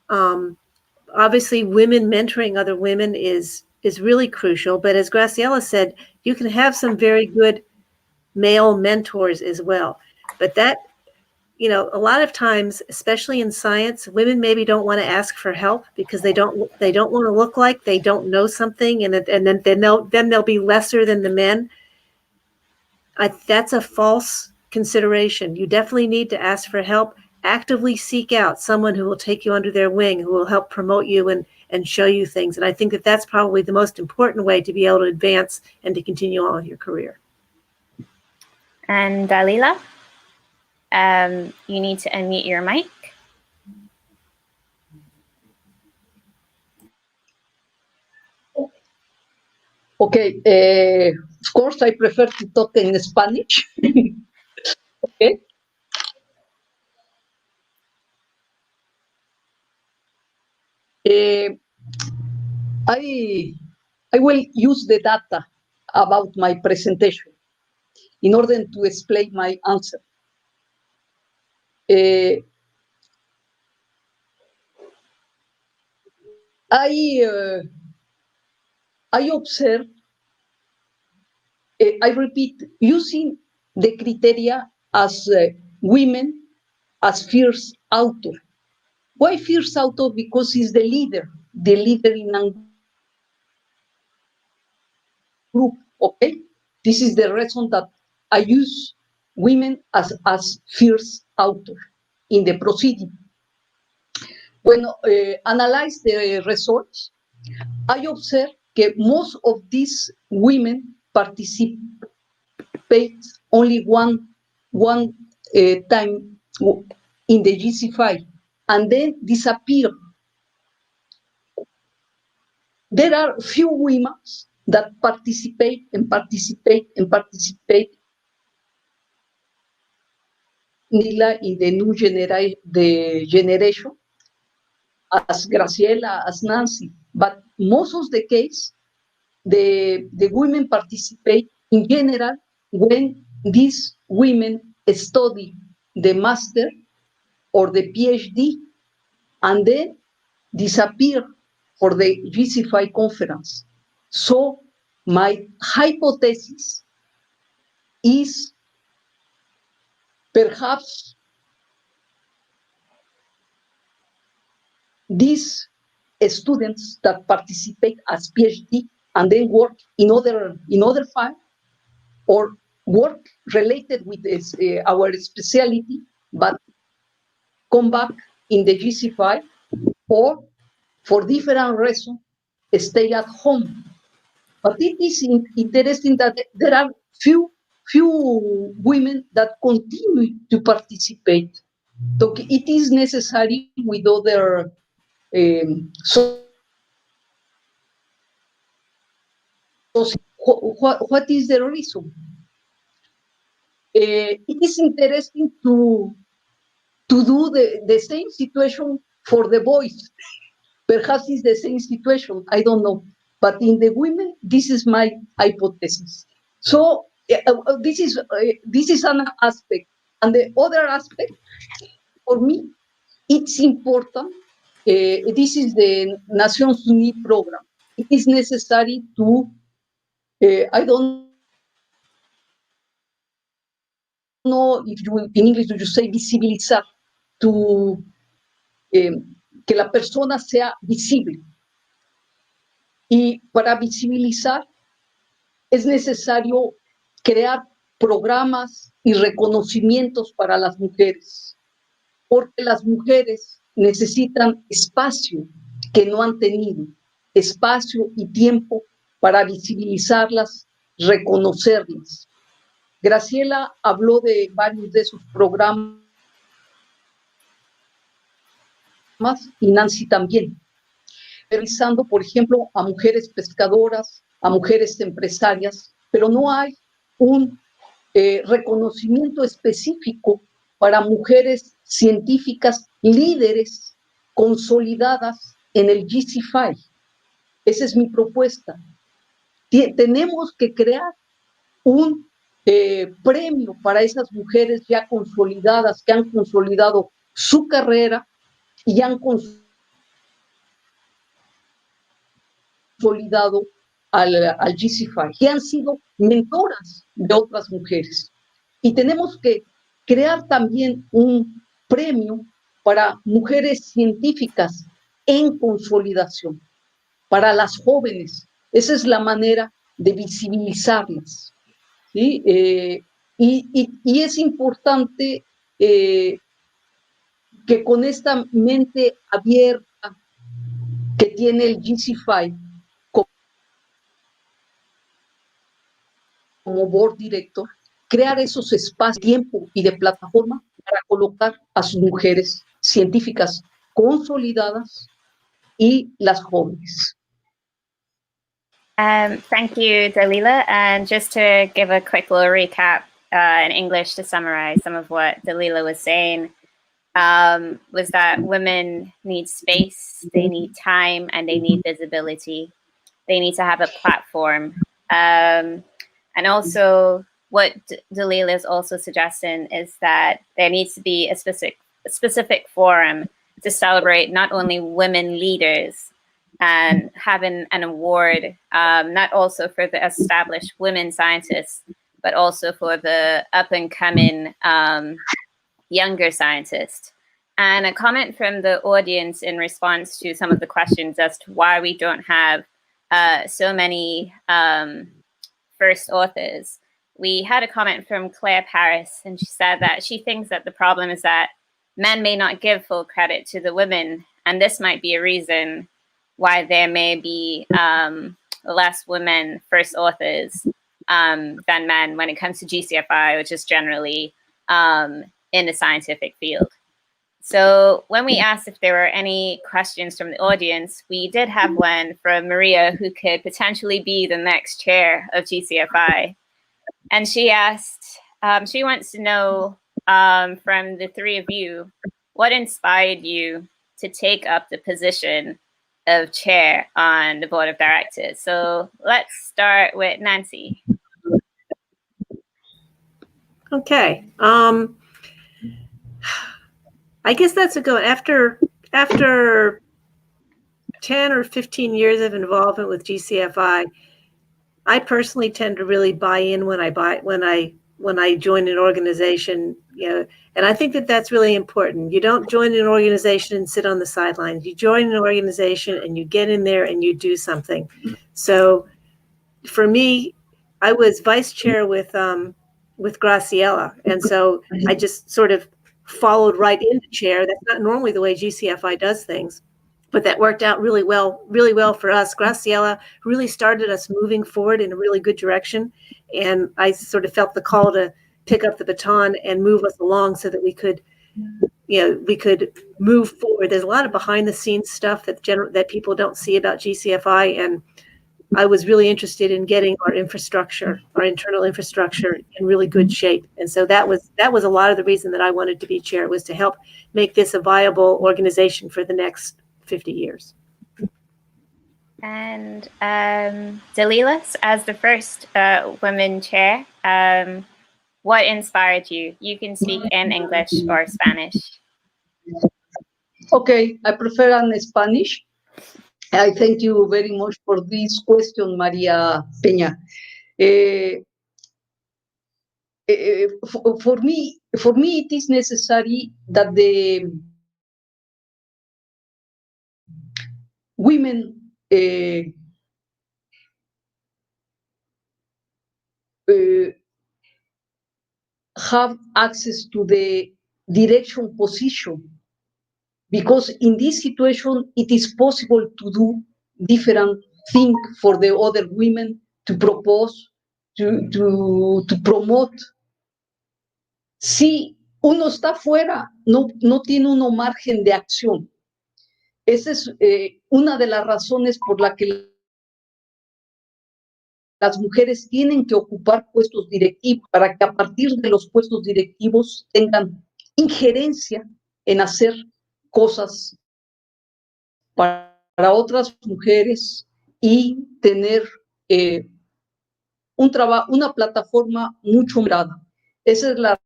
Obviously, women mentoring other women is really crucial. But as Graciela said, you can have some very good male mentors as well. But that, a lot of times, especially in science, women maybe don't want to ask for help because they don't want to look like they don't know something, and then they'll be lesser than the men. That's a false consideration. You definitely need to ask for help. Actively seek out someone who will take you under their wing, who will help promote you and show you things. And I think that that's probably the most important way to be able to advance and to continue on with your career. And Dalila, you need to unmute your mic. Okay, of course, I prefer to talk in Spanish. Okay. I will use the data about my presentation in order to explain my answer. I observe, I repeat, using the criteria as women as first author. Why first author? Because he's the leader in a group, okay? This is the reason that I use women as first author in the proceeding. When analyze the results, I observe that most of these women participate only one time in the GCFI and then disappear. There are few women that participate in the new generation, as Graciela, as Nancy, but most of the case, the women participate in general when these women study the master or the PhD and then disappear for the GCFI conference. So my hypothesis is perhaps these students that participate as PhD and then work in other field or work related with this, our specialty, but come back in the GCFI or for different reasons stay at home. But it is interesting that there are few women that continue to participate. So it is necessary with other what is the reason? It is interesting to do the same situation for the boys. Perhaps it's the same situation, I don't know. But in the women, this is my hypothesis. So this is an aspect. And the other aspect, for me, it's important. This is the Nations Unidas program. It is necessary to, I don't know if you, in English, do you say visibilizar, to que la persona sea visible. Y para visibilizar es necesario crear programas y reconocimientos para las mujeres, porque las mujeres necesitan espacio que no han tenido, espacio y tiempo para visibilizarlas, reconocerlas. Graciela habló de varios de esos programas y Nancy también, realizando, por ejemplo, a mujeres pescadoras, a mujeres empresarias, pero no hay un reconocimiento específico para mujeres científicas líderes consolidadas en el GCFI. Esa es mi propuesta. Tenemos que crear un premio para esas mujeres ya consolidadas, que han consolidado su carrera y han consolidado al GCFI, que han sido mentoras de otras mujeres. Y tenemos que crear también un premio para mujeres científicas en consolidación, para las jóvenes. Esa es la manera de visibilizarlas, ¿sí? Y es importante que con esta mente abierta que tiene el GCFI como board director, crear esos espacios de tiempo y de plataforma para colocar a sus mujeres científicas consolidadas y las jóvenes. Thank you, Dalila. And just to give a quick little recap in English to summarize some of what Dalila was saying, was that women need space, they need time, and they need visibility. They need to have a platform. And also, what Dalila is also suggesting is that there needs to be a specific forum to celebrate not only women leaders and having an award, not also for the established women scientists, but also for the up-and-coming younger scientists. And a comment from the audience in response to some of the questions as to why we don't have so many first authors. We had a comment from Claire Paris, and she said that she thinks that the problem is that men may not give full credit to the women, and this might be a reason why there may be less women first authors than men when it comes to GCFI, which is generally in the scientific field. So when we asked if there were any questions from the audience, we did have one from Maria, who could potentially be the next chair of GCFI. And she asked, she wants to know from the three of you, what inspired you to take up the position of chair on the board of directors? So let's start with Nancy. Okay. I guess that's a go. After 10 or 15 years of involvement with GCFI, I personally tend to really buy in when I join an organization, you know, and I think that that's really important. You don't join an organization and sit on the sidelines. You join an organization and you get in there and you do something. So for me, I was vice chair with Graciela, and so I just sort of followed right into chair. That's not normally the way GCFI does things, but that worked out really well for us. Graciela really started us moving forward in a really good direction. And I sort of felt the call to pick up the baton and move us along so that we could move forward. There's a lot of behind the scenes stuff that people don't see about GCFI. And I was really interested in getting our internal infrastructure in really good shape. And so that was a lot of the reason that I wanted to be chair, was to help make this a viable organization for the next 50 years. And Dalilas, as the first woman chair, what inspired you? You can speak in English or Spanish. Okay, I prefer in Spanish. I thank you very much for this question, Maria Peña. For me, it is necessary that the women have access to the direction position, because in this situation it is possible to do different things for the other women, to propose, to promote. Si uno está fuera, no tiene uno margen de acción. Esa es una de las razones por la que las mujeres tienen que ocupar puestos directivos, para que a partir de los puestos directivos tengan injerencia en hacer cosas para otras mujeres y tener una plataforma mucho grande. Esa es la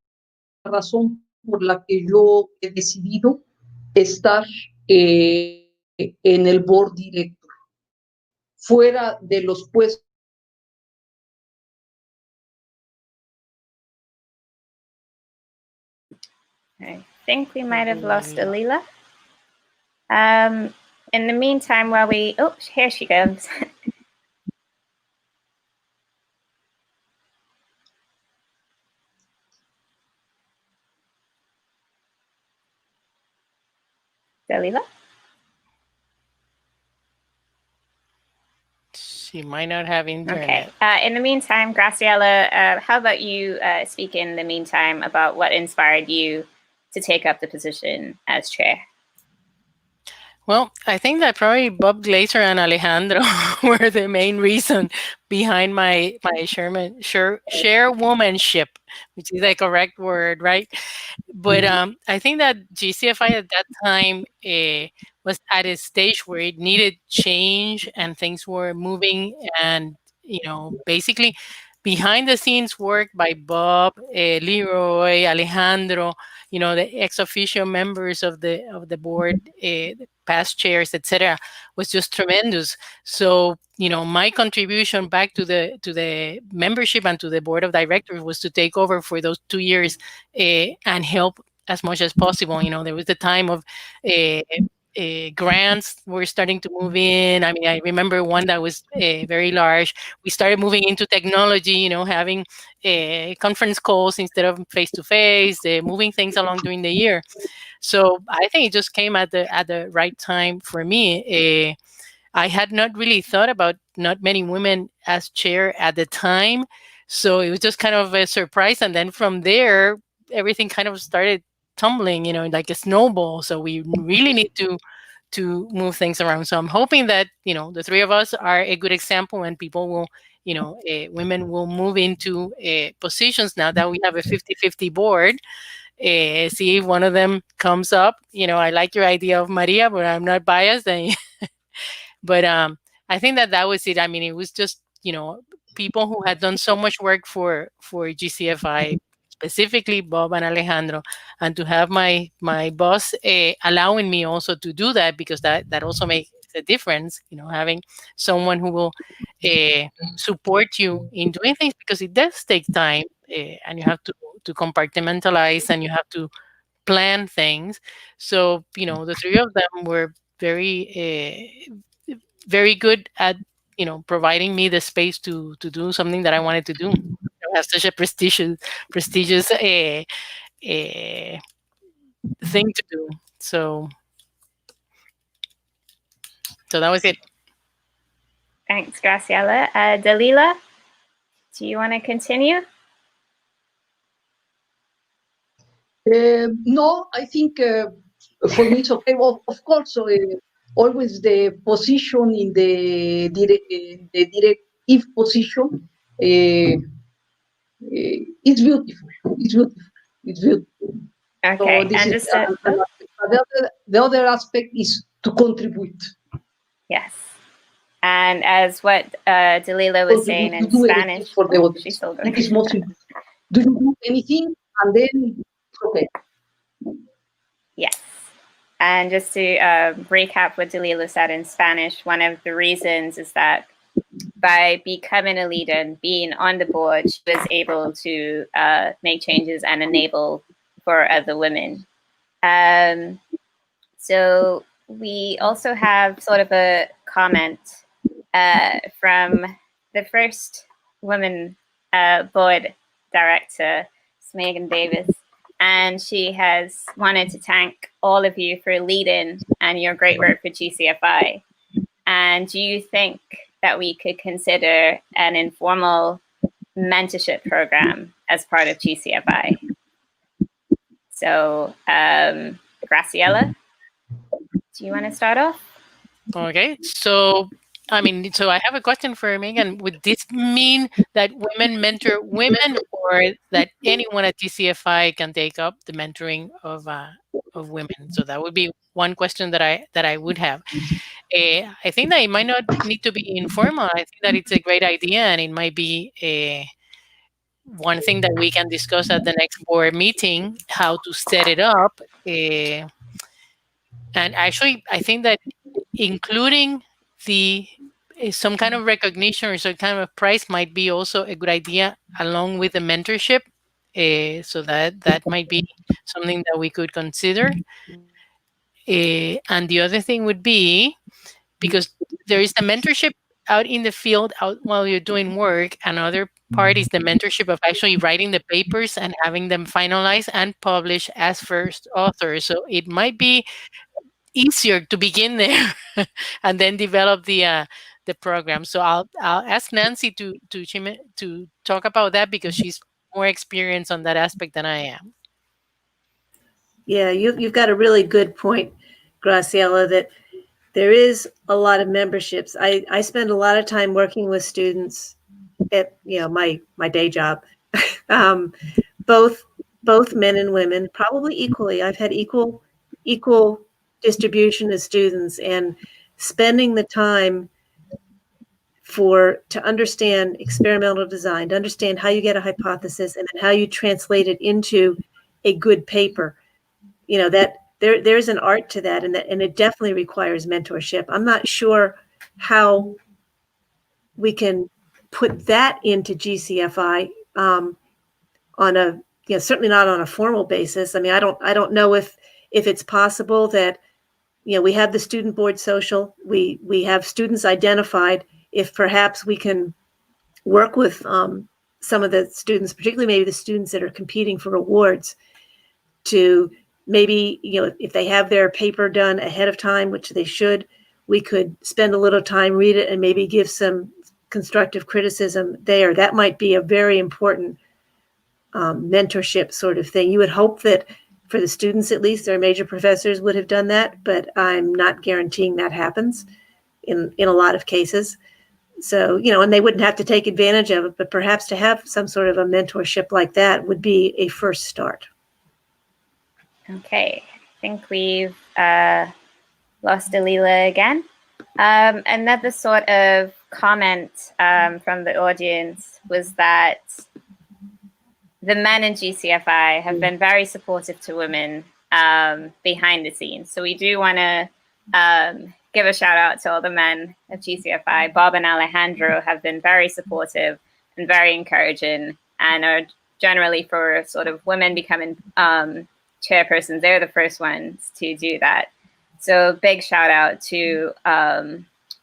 razón por la que yo he decidido estar en el board director, fuera de los puestos. I think we might have lost Alila. In the meantime, here she comes. Dalila? She might not have internet. Okay. In the meantime, Graciela, how about you speak in the meantime about what inspired you to take up the position as chair? Well, I think that probably Bob Glazer and Alejandro were the main reason behind my chairwomanship, which is the correct word, right? But I think that GCFI at that time was at a stage where it needed change and things were moving, and basically behind the scenes work by Bob, Leroy, Alejandro, the ex officio members of the board, the past chairs, etc., was just tremendous. So my contribution back to the membership and to the board of directors was to take over for those 2 years and help as much as possible. There was the time of grants were starting to move in. I mean, I remember one that was very large. We started moving into technology, having conference calls instead of face-to-face, moving things along during the year. So I think it just came at the right time for me. I had not really thought about not many women as chair at the time. So it was just kind of a surprise. And then from there, everything kind of started tumbling, like a snowball. So we really need to move things around. So I'm hoping that, the three of us are a good example, and people will, women will move into positions now that we have a 50-50 board. See if one of them comes up. I like your idea of Maria, but I'm not biased. But I think that was it. I mean, it was just, people who had done so much work for GCFI, specifically Bob and Alejandro, and to have my boss allowing me also to do that, because that also makes a difference, having someone who will support you in doing things, because it does take time, and you have to compartmentalize, and you have to plan things. So, the three of them were very, very good at providing me the space to do something that I wanted to do. Have such a prestigious thing to do. So So that was it. Thanks, Graciela. Dalila, do you want to continue? No, I think for me it's okay. Well, of course, always the position in the directive position it's beautiful. It's beautiful. It's beautiful. Okay, So this and is just the other aspect is to contribute. yes. And as what Dalila was saying in do anything Spanish, for the others. she's sold It is most important. Do you do anything and then it's okay. Yes. And just to recap what Dalila said in Spanish, one of the reasons is that by becoming a leader and being on the board, she was able to make changes and enable for other women. So we also have sort of a comment from the first woman board director, Megan Davies. And she has wanted to thank all of you for leading and your great work for GCFI. And do you think that we could consider an informal mentorship program as part of GCFI? So, Graciela, do you want to start off? Okay, so I have a question for Megan. Would this mean that women mentor women, or that anyone at GCFI can take up the mentoring of women? So that would be one question that I would have. I think that it might not need to be informal. I think that it's a great idea, and it might be one thing that we can discuss at the next board meeting, how to set it up. And actually, I think that including some kind of recognition or some kind of prize might be also a good idea along with the mentorship. So that might be something that we could consider. And the other thing would be, because there is the mentorship out in the field, out while you're doing work. Another part is the mentorship of actually writing the papers and having them finalized and published as first author. So it might be easier to begin there and then develop the program. So I'll ask Nancy to talk about that, because she's more experienced on that aspect than I am. Yeah, you've got a really good point, Graciela, that there is a lot of memberships. I spend a lot of time working with students at my day job, both men and women, probably equally. I've had equal distribution of students, and spending the time to understand experimental design, to understand how you get a hypothesis and then how you translate it into a good paper. That there's an art to that, and it definitely requires mentorship. I'm not sure how we can put that into GCFI on a certainly not on a formal basis. I mean, I don't know if it's possible that we have the student board social, we have students identified. If perhaps we can work with some of the students, particularly maybe the students that are competing for awards, to maybe, if they have their paper done ahead of time, which they should, we could spend a little time, read it, and maybe give some constructive criticism there. That might be a very important mentorship sort of thing. You would hope that for the students, at least, their major professors would have done that, but I'm not guaranteeing that happens in a lot of cases. So, and they wouldn't have to take advantage of it, but perhaps to have some sort of a mentorship like that would be a first start. Okay, I think we've lost Dalila again. Another sort of comment from the audience was that the men in GCFI have been very supportive to women behind the scenes. So we do want to give a shout out to all the men of GCFI. Bob and Alejandro have been very supportive and very encouraging, and are generally for sort of women becoming chairpersons. They're the first ones to do that. So big shout out to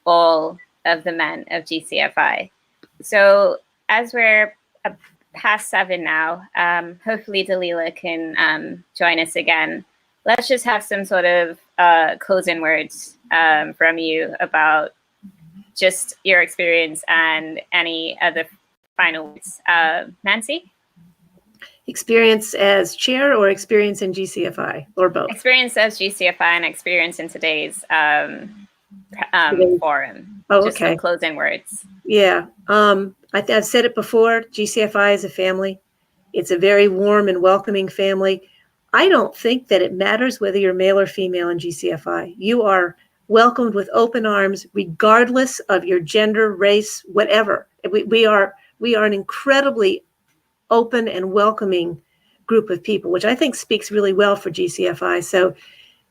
all of the men of GCFI. So as we're past 7 now, hopefully Dalila can join us again. Let's just have some sort of closing words from you about just your experience and any other final words. Nancy? Experience as chair or experience in GCFI, or both? Experience as GCFI and experience in today's forum. Oh, just okay. some closing words. Yeah, I've said it before, GCFI is a family. It's a very warm and welcoming family. I don't think that it matters whether you're male or female in GCFI. You are welcomed with open arms, regardless of your gender, race, whatever. We are an incredibly open and welcoming group of people, which I think speaks really well for GCFI. So,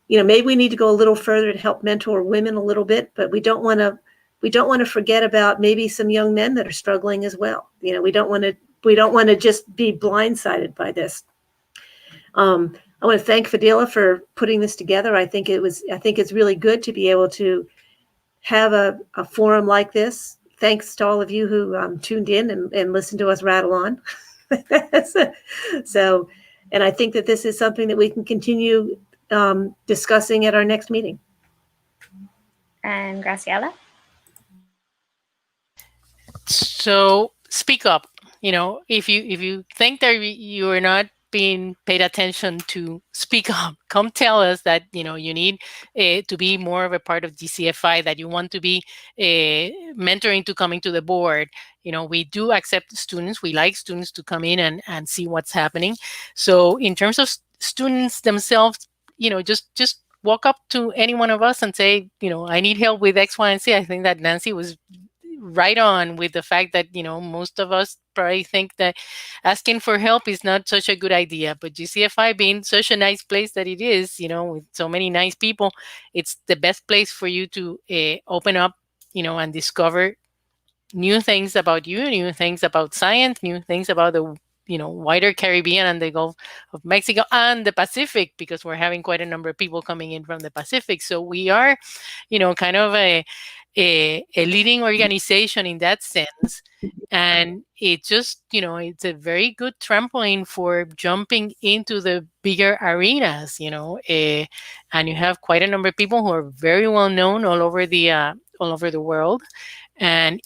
maybe we need to go a little further to help mentor women a little bit, but we don't want to forget about maybe some young men that are struggling as well. We don't want to just be blindsided by this. I want to thank Fadila for putting this together. I think it's really good to be able to have a forum like this. Thanks to all of you who tuned in and listened to us rattle on. So, and I think that this is something that we can continue discussing at our next meeting. And Graciela? So speak up. If you think that you are not being paid attention to, speak up. Come tell us that you need to be more of a part of GCFI, that you want to be mentoring to coming to the board. We do accept students. We like students to come in and see what's happening. So in terms of students themselves, just walk up to any one of us and say, I need help with X, Y, and Z. I think that Nancy was right on with the fact that most of us probably think that asking for help is not such a good idea, but GCFI being such a nice place that it is, with so many nice people, it's the best place for you to open up, and discover new things about you, new things about science, new things about the wider Caribbean and the Gulf of Mexico and the Pacific, because we're having quite a number of people coming in from the Pacific. So we are kind of a leading organization in that sense, and it just it's a very good trampoline for jumping into the bigger arenas, and you have quite a number of people who are very well known all over the world, and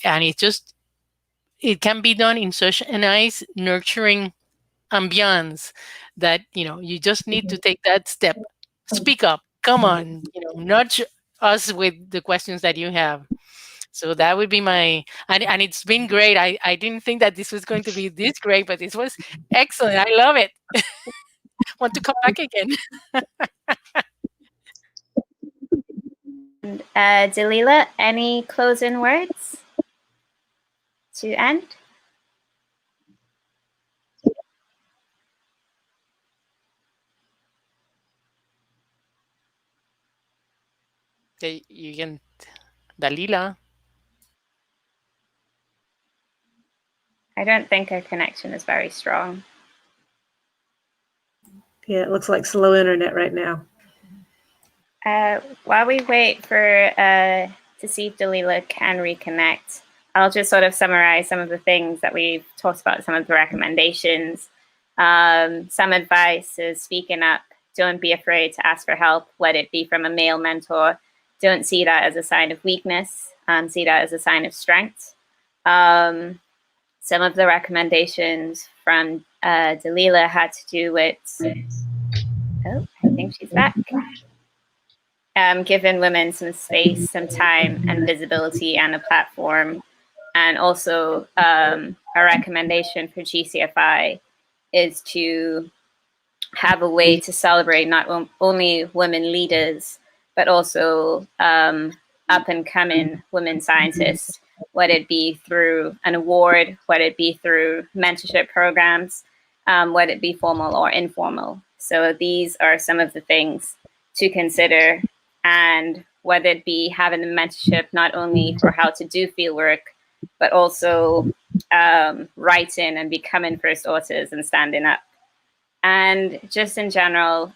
it can be done in such a nice nurturing ambiance that you just need to take that step, speak up, come on, nudge us with the questions that you have. So that would be my, and it's been great. I didn't think that this was going to be this great, but this was excellent. I love it. Want to come back again. And Dalila, any closing words to end? Okay, you can, Dalila. I don't think our connection is very strong. Yeah, it looks like slow internet right now. While we wait for to see if Dalila can reconnect, I'll just sort of summarize some of the things that we've talked about, some of the recommendations. Some advice is speaking up. Don't be afraid to ask for help, let it be from a male mentor. Don't see that as a sign of weakness. See that as a sign of strength. Some of the recommendations from Dalila had to do with, I think she's back. Giving women some space, some time and visibility and a platform. And also a recommendation for GCFI is to have a way to celebrate not only women leaders, but also up and coming women scientists, whether it be through an award, whether it be through mentorship programs, whether it be formal or informal. So these are some of the things to consider, and whether it be having a mentorship not only for how to do fieldwork, but also writing and becoming first authors and standing up. And just in general,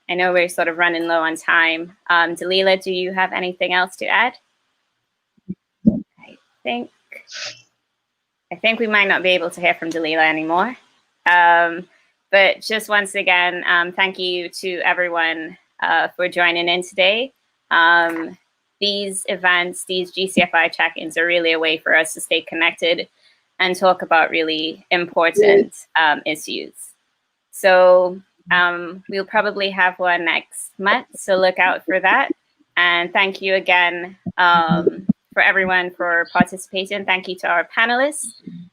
I know we're sort of running low on time. Dalila, do you have anything else to add? I think we might not be able to hear from Dalila anymore. But just once again, thank you to everyone for joining in today. These events, these GCFI check-ins are really a way for us to stay connected and talk about really important issues. So we'll probably have one next month, so look out for that. And thank you again for everyone for participating. Thank you to our panelists,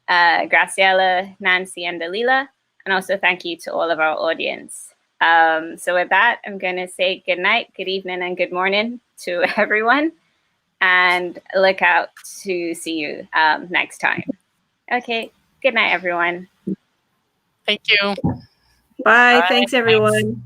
Graciela, Nancy, and Dalila. And also thank you to all of our audience. So with that, I'm going to say good night, good evening, and good morning to everyone. And look out to see you next time. Okay, good night, everyone. Thank you. Bye. Bye. Thanks, everyone.